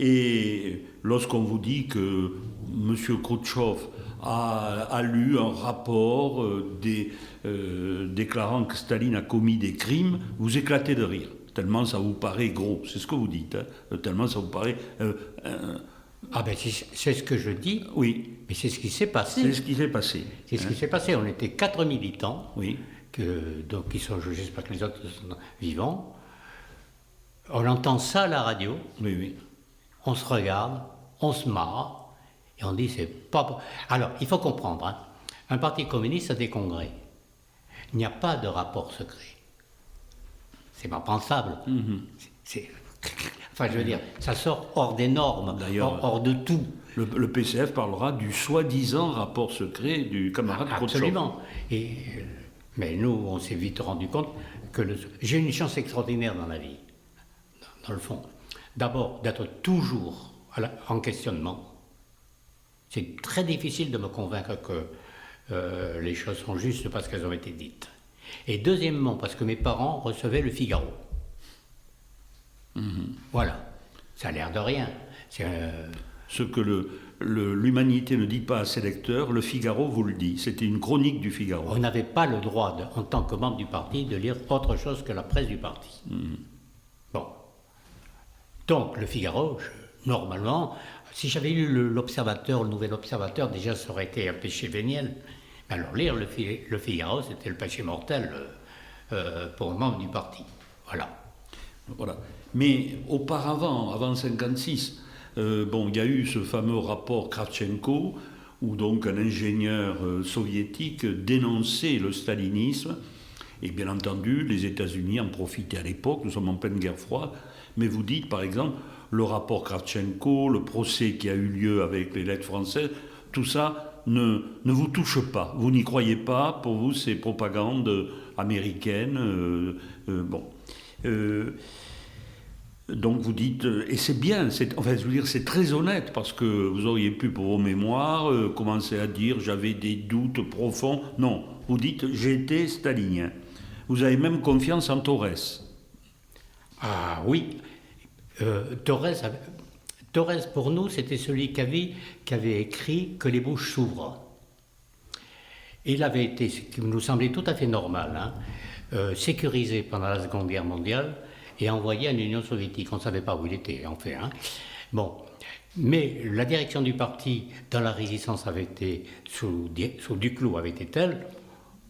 Et lorsqu'on vous dit que M. Khrouchtchev a lu un rapport déclarant que Staline a commis des crimes, vous éclatez de rire, tellement ça vous paraît gros. C'est ce que vous dites, hein, tellement ça vous paraît... Ah ben c'est ce que je dis, oui. Mais c'est ce qui s'est passé. C'est ce qui s'est passé. C'est ce qui s'est passé. On était 4 militants, oui. Donc qui sont, j'espère que les autres sont vivants. On entend ça à la radio. Oui, oui. On se regarde, on se marre, et on dit c'est pas... Alors, il faut comprendre, hein, un parti communiste a des congrès. Il n'y a pas de rapport secret. C'est pas pensable. Enfin, je veux dire, ça sort hors des normes, hors de tout. Le PCF parlera du soi-disant rapport secret du camarade Khrouchtchev. Absolument. Mais nous, on s'est vite rendu compte que j'ai une chance extraordinaire dans la vie, dans le fond. D'abord, d'être toujours en questionnement. C'est très difficile de me convaincre que les choses sont justes parce qu'elles ont été dites. Et deuxièmement, parce que mes parents recevaient le Figaro. Voilà. Ça a l'air de rien. Ce que l'humanité ne dit pas à ses lecteurs, le Figaro vous le dit. C'était une chronique du Figaro. On n'avait pas le droit, en tant que membre du parti, de lire autre chose que la presse du parti. Bon. Donc, le Figaro, normalement, si j'avais lu l'Observateur, le Nouvel Observateur, déjà ça aurait été un péché véniel. Alors, lire le Figaro, c'était le péché mortel pour un membre du parti. Voilà. Mais auparavant, avant 1956, il y a eu ce fameux rapport Kravchenko, où donc un ingénieur soviétique dénonçait le stalinisme. Et bien entendu, les États-Unis en profitaient à l'époque, nous sommes en pleine guerre froide. Mais vous dites, par exemple, le rapport Kravchenko, le procès qui a eu lieu avec les lettres françaises, tout ça ne vous touche pas. Vous n'y croyez pas, pour vous, c'est propagande américaine. Donc vous dites, et c'est bien, c'est très honnête, parce que vous auriez pu, pour vos mémoires, commencer à dire j'avais des doutes profonds. Non, vous dites j'étais stalinien. Vous avez même confiance en Torres. Ah oui, Torres pour nous, c'était celui qui avait écrit que les bouches s'ouvrent. Il avait été, ce qui nous semblait tout à fait normal, sécurisé pendant la Seconde Guerre mondiale et envoyé en Union soviétique. On ne savait pas où il était, en fait. Bon. Mais la direction du parti dans la résistance avait été, sous Duclos, avait été telle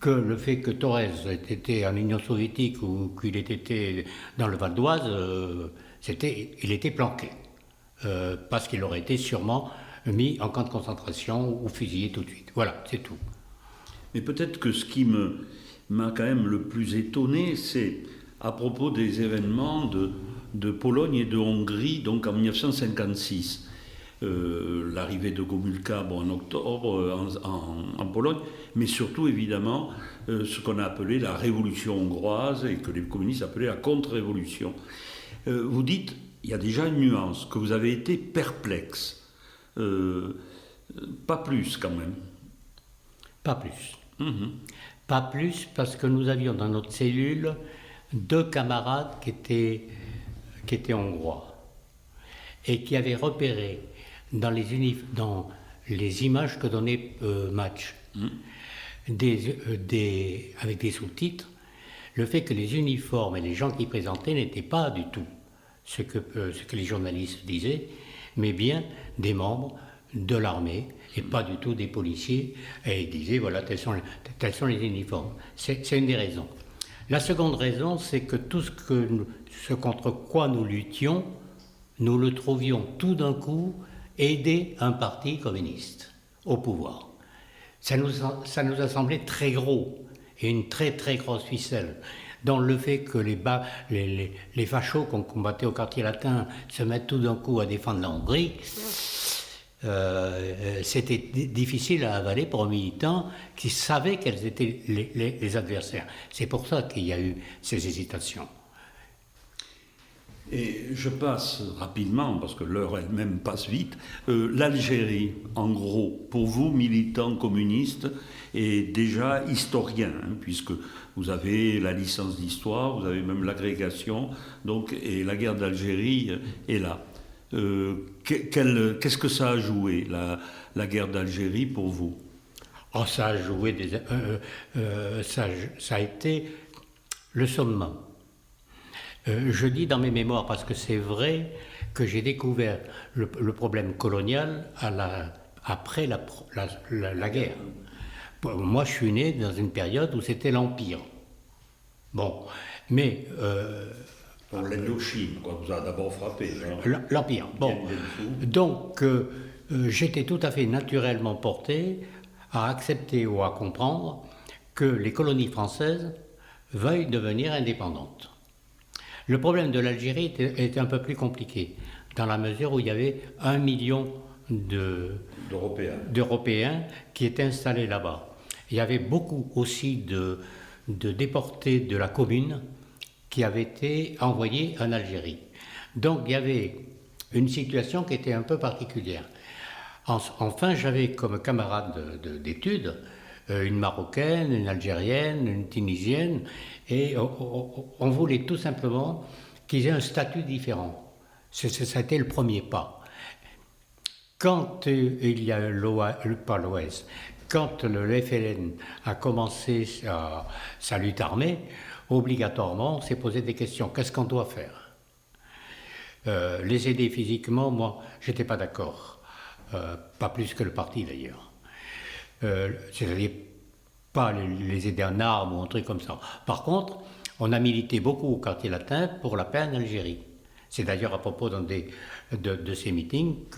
que le fait que Torres était en Union soviétique ou qu'il était dans le Val d'Oise, il était planqué. Parce qu'il aurait été sûrement mis en camp de concentration ou fusillé tout de suite. Voilà, c'est tout. Mais peut-être que ce qui me m'a quand même le plus étonné, c'est à propos des événements de Pologne et de Hongrie, donc en 1956. L'arrivée de Gomulka en octobre en Pologne, mais surtout évidemment ce qu'on a appelé la révolution hongroise et que les communistes appelaient la contre-révolution. Vous dites, il y a déjà une nuance, que vous avez été perplexe. Pas plus quand même. Pas plus. Pas plus parce que nous avions dans notre cellule 2 camarades qui étaient hongrois et qui avaient repéré dans les images que donnait Match, avec des sous-titres, le fait que les uniformes et les gens qui présentaient n'étaient pas du tout ce que les journalistes disaient, mais bien des membres de l'armée et pas du tout des policiers. Et ils disaient, voilà, tels sont les uniformes. C'est une des raisons. La seconde raison, c'est que tout ce contre quoi nous luttions, nous le trouvions tout d'un coup aider un parti communiste au pouvoir. Ça nous a semblé très gros et une très très grosse ficelle. Dans le fait que les fachos qu'on combattait au quartier latin se mettent tout d'un coup à défendre la Hongrie, c'était difficile à avaler pour un militant qui savait quels étaient les adversaires. C'est pour ça qu'il y a eu ces hésitations. Et je passe rapidement, parce que l'heure elle-même passe vite, l'Algérie, en gros, pour vous, militants communistes, et déjà historien, puisque vous avez la licence d'histoire, vous avez même l'agrégation, donc, et la guerre d'Algérie est là. Qu'est-ce que ça a joué, la guerre d'Algérie, pour vous? Ça a joué, ça a été le summum. Je dis dans mes mémoires, parce que c'est vrai que j'ai découvert le problème colonial après la guerre. Moi, je suis né dans une période où c'était l'Empire. Bon, mais... Pour l'Indochine, quoi, vous a d'abord frappé. L'Empire, bon. Donc, j'étais tout à fait naturellement porté à accepter ou à comprendre que les colonies françaises veuillent devenir indépendantes. Le problème de l'Algérie était un peu plus compliqué, dans la mesure où il y avait 1 million d'Européens qui étaient installés là-bas. Il y avait beaucoup aussi de déportés de la commune qui avaient été envoyés en Algérie. Donc il y avait une situation qui était un peu particulière. Enfin, j'avais comme camarade d'études une Marocaine, une Algérienne, une Tunisienne, et on voulait tout simplement qu'ils aient un statut différent. Ça a été le premier pas. Quand il y a pas l'OS, quand le FLN a commencé sa lutte armée, obligatoirement, on s'est posé des questions. Qu'est-ce qu'on doit faire? Les aider physiquement, moi, j'étais pas d'accord. Pas plus que le parti d'ailleurs. C'est-à-dire pas les aider en armes ou un truc comme ça. Par contre, on a milité beaucoup au quartier latin pour la paix en Algérie. C'est d'ailleurs à propos de ces meetings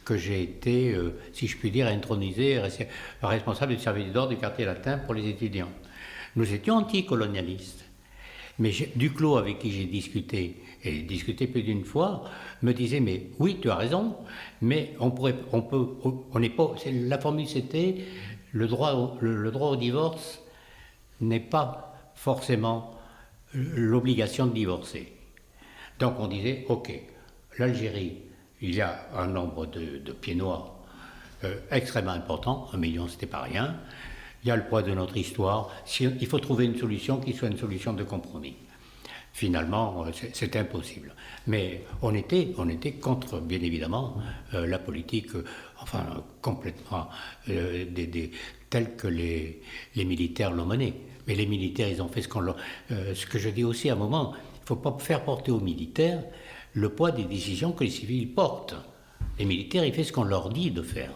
que j'ai été, si je puis dire, intronisé responsable du service d'ordre du quartier latin pour les étudiants. Nous étions anticolonialistes. Mais Duclos, avec qui j'ai discuté, et discuté plus d'une fois, me disait, mais oui, tu as raison, mais la formule c'était, le droit au divorce n'est pas forcément l'obligation de divorcer. Donc on disait, ok, l'Algérie, il y a un nombre de pieds noirs extrêmement important, 1 million c'était pas rien. Il y a le poids de notre histoire. Il faut trouver une solution qui soit une solution de compromis. Finalement, c'est impossible. Mais on était contre, bien évidemment, la politique, complètement telle que les militaires l'ont menée. Mais les militaires, ils ont fait ce que je dis aussi à un moment, il ne faut pas faire porter aux militaires le poids des décisions que les civils portent. Les militaires, ils font ce qu'on leur dit de faire.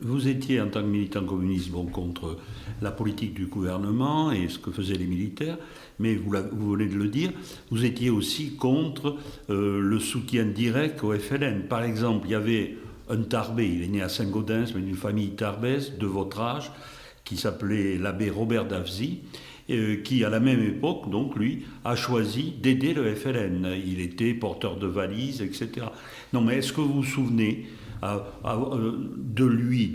Vous étiez, en tant que militant communiste, contre la politique du gouvernement et ce que faisaient les militaires, mais vous venez de le dire, vous étiez aussi contre le soutien direct au FLN. Par exemple, il y avait un Tarbais, il est né à Saint-Gaudens, mais d'une famille tarbaise de votre âge, qui s'appelait l'abbé Robert Davzy, qui à la même époque, donc lui, a choisi d'aider le FLN. Il était porteur de valises, etc. Non, mais est-ce que vous vous souvenez de lui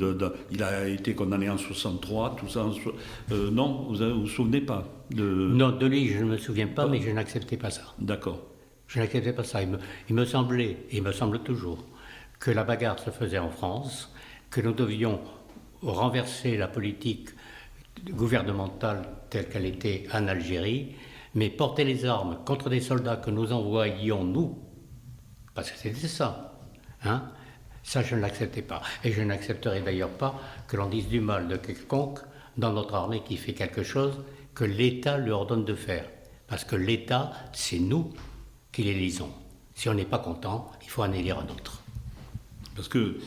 il a été condamné en 63, tout ça. Non, vous vous souvenez pas Non, de lui, je ne me souviens pas, mais je n'acceptais pas ça. D'accord. Je n'acceptais pas ça. Il me semblait, et il me semble toujours, que la bagarre se faisait en France, que nous devions renverser la politique gouvernementale telle qu'elle était en Algérie, mais porter les armes contre des soldats que nous envoyions, nous, parce que c'était ça, hein. Ça, je ne l'acceptais pas. Et je n'accepterai d'ailleurs pas que l'on dise du mal de quiconque dans notre armée qui fait quelque chose que l'État lui ordonne de faire. Parce que l'État, c'est nous qui l'élisons. Si on n'est pas content, il faut en élire un autre. Parce que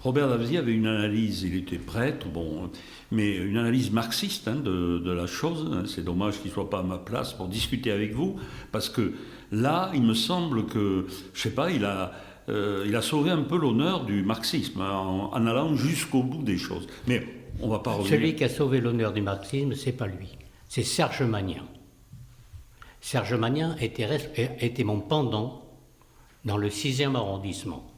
Robert Davezies avait une analyse, il était prêtre, mais une analyse marxiste de la chose. C'est dommage qu'il ne soit pas à ma place pour discuter avec vous, parce que là, il me semble que, je ne sais pas, il a sauvé un peu l'honneur du marxisme en allant jusqu'au bout des choses. Mais on ne va pas revenir. Celui qui a sauvé l'honneur du marxisme, ce n'est pas lui, c'est Serge Magnan. Serge Magnan était mon pendant dans le 6e arrondissement.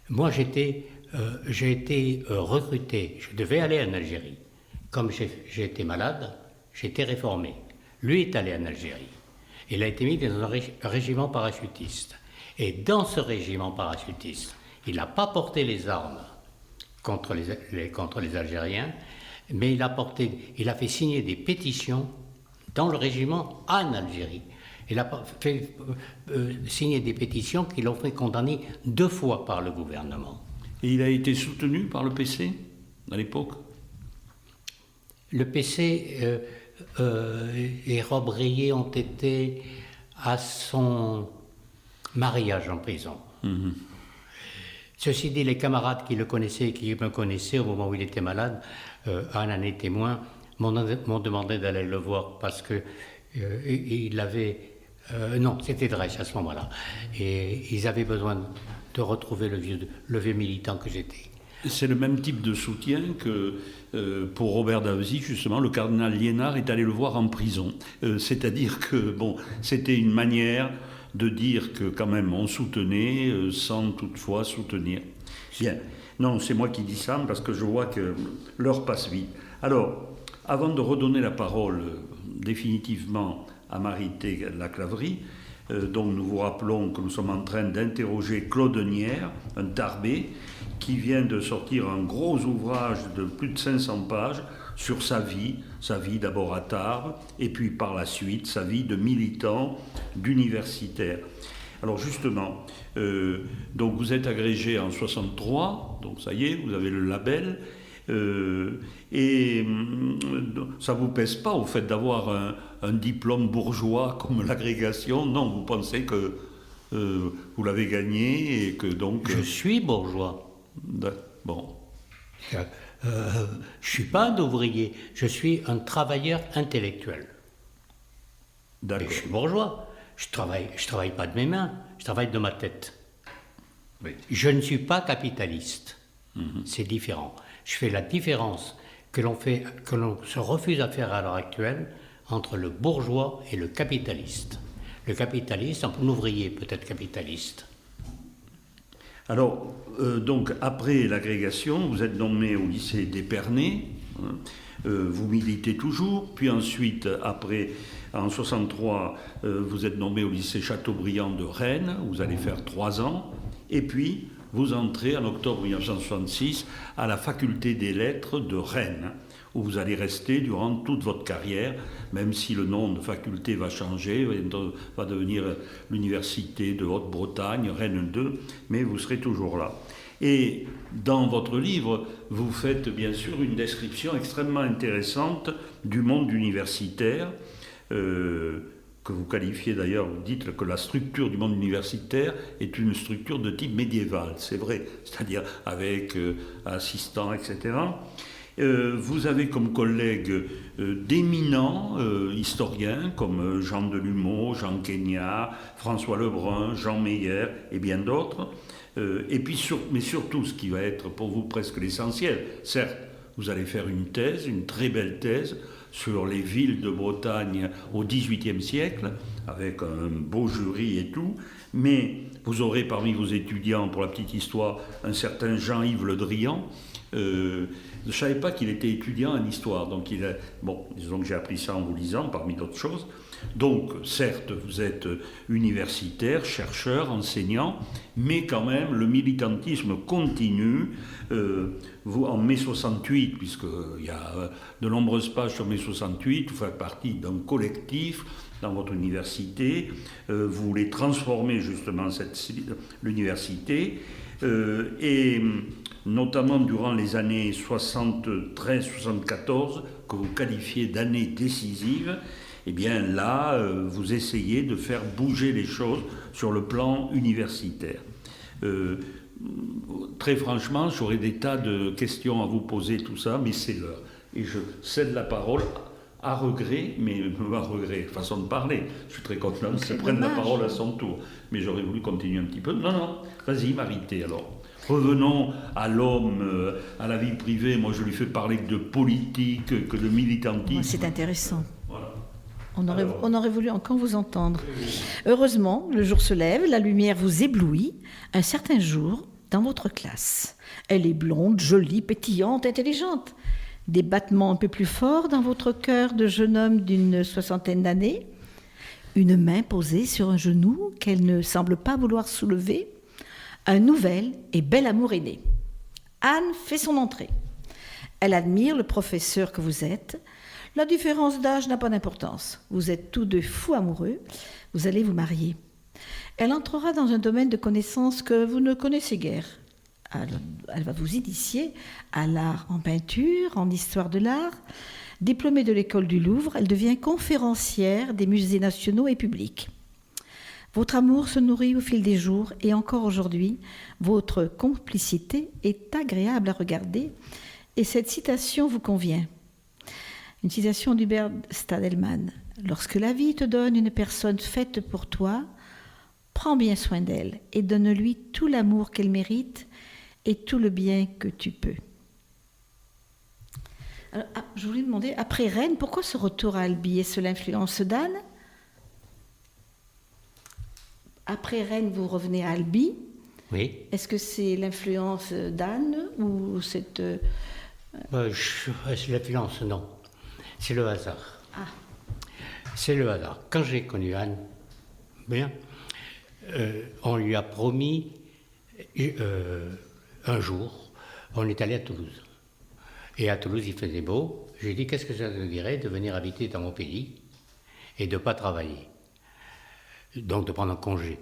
Moi, j'ai été recruté, je devais aller en Algérie. Comme j'ai été malade, j'ai été réformé. Lui est allé en Algérie. Il a été mis dans un régiment parachutiste. Et dans ce régiment parachutiste, il n'a pas porté les armes contre les Algériens, mais il a fait signer des pétitions dans le régiment en Algérie. Il a fait signer des pétitions qui l'ont fait condamner 2 fois par le gouvernement. Et il a été soutenu par le PC à l'époque? Le PC et Rob Rayet ont été à son mariage en prison. Mmh. Ceci dit, les camarades qui le connaissaient et qui me connaissaient au moment où il était malade, à un année témoin, m'ont demandé d'aller le voir parce que il avait... non, c'était Dresch à ce moment-là. Et ils avaient besoin de retrouver le vieux militant que j'étais. C'est le même type de soutien que pour Robert Davezies, justement, le cardinal Liénard est allé le voir en prison. C'est-à-dire que, c'était une manière de dire que quand même on soutenait sans toutefois soutenir. Bien. Non, c'est moi qui dis ça parce que je vois que l'heure passe vite. Alors, avant de redonner la parole définitivement à Marité Laclavrie, dont nous vous rappelons que nous sommes en train d'interroger Claude Nière, un Tarbé, qui vient de sortir un gros ouvrage de plus de 500 pages sur sa vie d'abord à Tarbes, et puis par la suite, sa vie de militant, d'universitaire. Alors justement, donc vous êtes agrégé en 63, donc ça y est, vous avez le label, et ça ne vous pèse pas au fait d'avoir un diplôme bourgeois comme l'agrégation? Non, vous pensez que vous l'avez gagné et que donc... Je suis bourgeois. Bon. Je ne suis pas un ouvrier, je suis un travailleur intellectuel. D'accord. Mais je suis bourgeois. Je travaille pas de mes mains, je travaille de ma tête. Oui. Je ne suis pas capitaliste. C'est différent. Je fais la différence que l'on se refuse à faire à l'heure actuelle entre le bourgeois et le capitaliste. Le capitaliste, un ouvrier peut être capitaliste. Alors, donc, après l'agrégation, vous êtes nommé au lycée d'Épernay, vous militez toujours, puis ensuite, après, en 63, vous êtes nommé au lycée Chateaubriand de Rennes, vous allez faire 3 ans, et puis vous entrez en octobre 1966 à la faculté des lettres de Rennes, où vous allez rester durant toute votre carrière, même si le nom de faculté va changer, va devenir l'université de Haute-Bretagne, Rennes 2, mais vous serez toujours là. Et dans votre livre, vous faites bien sûr une description extrêmement intéressante du monde universitaire, que vous qualifiez d'ailleurs, vous dites que la structure du monde universitaire est une structure de type médiéval, c'est vrai, c'est-à-dire avec assistants, etc. Vous avez comme collègues d'éminents historiens comme Jean Delumeau, Jean Quégnard, François Lebrun, Jean Meyer et bien d'autres. Et puis mais surtout, ce qui va être pour vous presque l'essentiel, certes, vous allez faire une thèse, une très belle thèse, sur les villes de Bretagne au XVIIIe siècle, avec un beau jury et tout, mais vous aurez parmi vos étudiants, pour la petite histoire, un certain Jean-Yves Le Drian. Je ne savais pas qu'il était étudiant en histoire, donc disons que j'ai appris ça en vous lisant, parmi d'autres choses. Donc, certes, vous êtes universitaire, chercheur, enseignant, mais quand même, le militantisme continue. Vous, en mai 68, puisqu'il y a de nombreuses pages sur mai 68, vous faites partie d'un collectif dans votre université. Vous voulez transformer justement l'université. Et notamment durant les années 73-74, que vous qualifiez d'années décisives, eh bien là, vous essayez de faire bouger les choses sur le plan universitaire. Très franchement, j'aurais des tas de questions à vous poser, tout ça, mais c'est l'heure. Et je cède la parole à regret, mais à regret, façon de parler. Je suis très content qu'elle prenne la parole à son tour. Mais j'aurais voulu continuer un petit peu. Non, vas-y, Marité, alors. Revenons à l'homme, à la vie privée. Moi, je lui fais parler que de politique, que de militantisme. C'est intéressant. Voilà. On aurait voulu encore vous entendre. Heureusement, le jour se lève, la lumière vous éblouit. Un certain jour, dans votre classe. Elle est blonde, jolie, pétillante, intelligente. Des battements un peu plus forts dans votre cœur de jeune homme d'une 60aine d'années. Une main posée sur un genou qu'elle ne semble pas vouloir soulever. Un nouvel et bel amour est né. Anne fait son entrée. Elle admire le professeur que vous êtes. La différence d'âge n'a pas d'importance. Vous êtes tous deux fous amoureux. Vous allez vous marier. Elle entrera dans un domaine de connaissances que vous ne connaissez guère. Elle va vous initier à l'art en peinture, en histoire de l'art. Diplômée de l'école du Louvre, elle devient conférencière des musées nationaux et publics. Votre amour se nourrit au fil des jours et encore aujourd'hui, votre complicité est agréable à regarder et cette citation vous convient. Une citation d'Hubert Stadelmann. « Lorsque la vie te donne une personne faite pour toi, prends bien soin d'elle et donne-lui tout l'amour qu'elle mérite et tout le bien que tu peux. » Alors, je voulais demander, après Rennes, pourquoi ce retour à Albi? Est-ce l'influence d'Anne? Après Rennes, vous revenez à Albi. Oui. Est-ce que c'est l'influence d'Anne ou cette... C'est l'influence, non. C'est le hasard. Ah. C'est le hasard. Quand j'ai connu Anne, on lui a promis un jour, on est allé à Toulouse. Et à Toulouse, il faisait beau. J'ai dit, qu'est-ce que ça te dirait de venir habiter dans mon pays et de ne pas travailler? Donc de prendre un congé.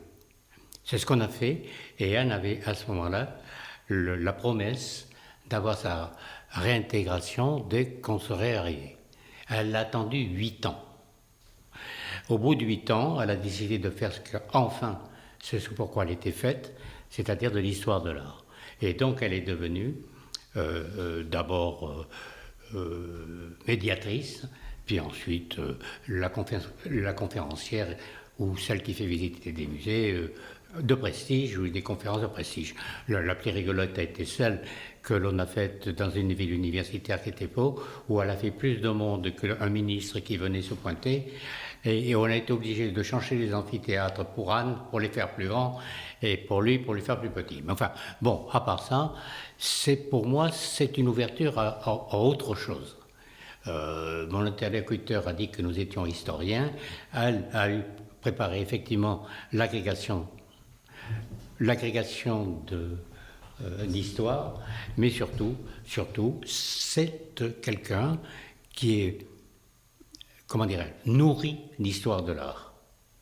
C'est ce qu'on a fait. Et Anne avait à ce moment-là la promesse d'avoir sa réintégration dès qu'on serait arrivé. Elle a attendu 8 ans. Au bout de 8 ans, elle a décidé de faire ce pourquoi elle était faite, c'est-à-dire de l'histoire de l'art. Et donc elle est devenue d'abord médiatrice, puis ensuite la conférencière ou celle qui fait visiter des musées de prestige ou des conférences de prestige. La plus rigolote a été celle que l'on a faite dans une ville universitaire qui était Pau, où elle a fait plus de monde qu'un ministre qui venait se pointer. Et on a été obligé de changer les amphithéâtres pour Anne, pour les faire plus grands, et pour lui, pour les faire plus petits. Mais enfin, bon, à part ça, pour moi, c'est une ouverture à autre chose. Mon interlocuteur a dit que nous étions historiens. Elle a préparé effectivement l'agrégation d'histoire, mais surtout, c'est quelqu'un qui est, comment dirais-je, nourri d'histoire de l'art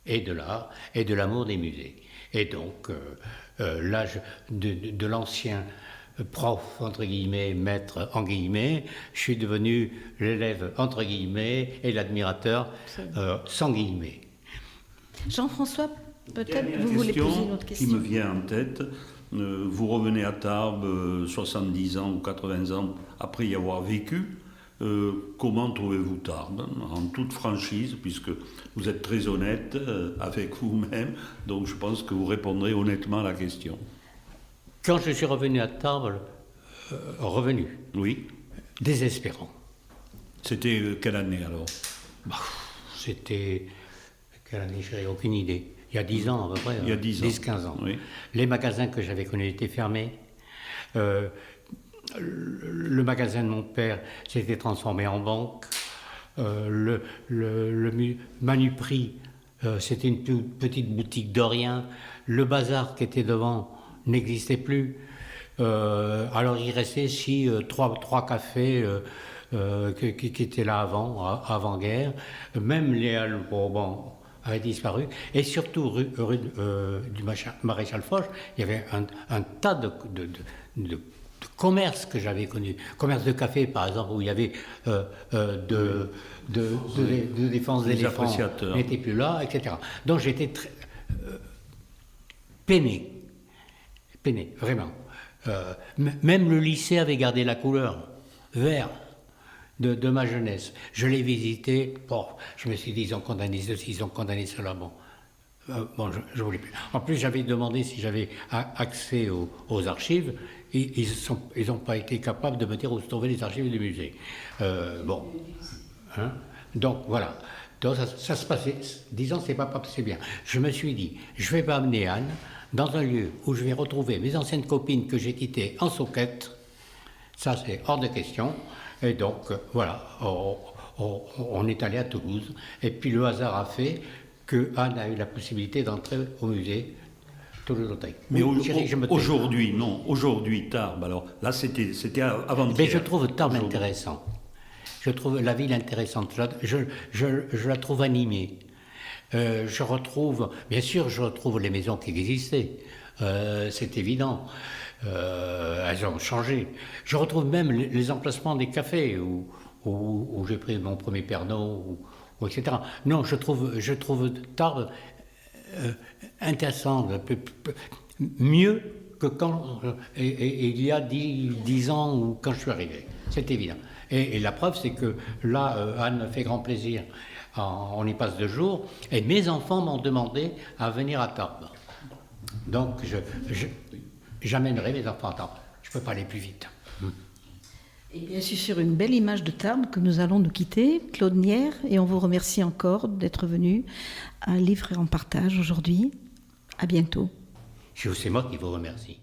et de l'amour des musées. Et donc, l'âge de l'ancien prof, entre guillemets, maître, en guillemets, je suis devenu l'élève, entre guillemets, et l'admirateur, sans guillemets. Jean-François, peut-être vous voulez poser une autre question qui me vient en tête. Vous revenez à Tarbes 70 ans ou 80 ans après y avoir vécu. Comment trouvez-vous Tarbes, en toute franchise, puisque vous êtes très honnête avec vous-même, donc je pense que vous répondrez honnêtement à la question. Quand je suis revenu à Tarbes, oui, désespérant. C'était quelle année alors? C'était... Quelle année? Je n'ai aucune idée. Il y a 10 ans à peu près. Il y a 10 ans. 10-15 ans. Oui. Les magasins que j'avais connus étaient fermés. Le magasin de mon père s'était transformé en banque. Le Manuprix, c'était une petite boutique de rien. Le bazar qui était devant n'existait plus. Alors il restait trois cafés qui étaient là avant-guerre. Même les Halles Bourbon avaient disparu. Et surtout, rue du Maréchal Foch, il y avait un tas de commerces que j'avais connus. Commerce de café, par exemple, où il y avait de défense d'éléphants n'était plus là, etc. Donc j'étais très peiné, vraiment. Même le lycée avait gardé la couleur vert de ma jeunesse. Je l'ai visité, je me suis dit, ils ont condamné ceci, ils ont condamné cela, bon, je voulais plus. En plus, j'avais demandé si j'avais accès aux archives. Ils n'ont pas été capables de me dire où se trouvaient les archives du musée. Donc voilà. Donc ça se passait. Disons, c'est pas passé bien. Je me suis dit, je vais pas amener Anne dans un lieu où je vais retrouver mes anciennes copines que j'ai quittées en soquette. Ça, c'est hors de question. Et donc voilà, on est allé à Toulouse. Et puis le hasard a fait que Anne a eu la possibilité d'entrer au musée. Mais aujourd'hui, Tarbes, alors là c'était avant-hier. Mais je trouve Tarbes intéressant. Je trouve la ville intéressante. Je la trouve animée. Je retrouve les maisons qui existaient. C'est évident. Elles ont changé. Je retrouve même les emplacements des cafés où j'ai pris mon premier Pernod, etc. Non, je trouve Tarbes intéressant, mieux que quand il y a 10 ans ou quand je suis arrivé. C'est évident. Et la preuve, c'est que là, Anne me fait grand plaisir. On y passe 2 jours. Et mes enfants m'ont demandé à venir à Tarbes. Donc, j'amènerai mes enfants à Tarbes. Je ne peux pas aller plus vite. Et bien, c'est sur une belle image de Tarbes que nous allons nous quitter, Claude Nière, et on vous remercie encore d'être venu à Livre et en partage aujourd'hui. À bientôt. C'est moi qui vous remercie.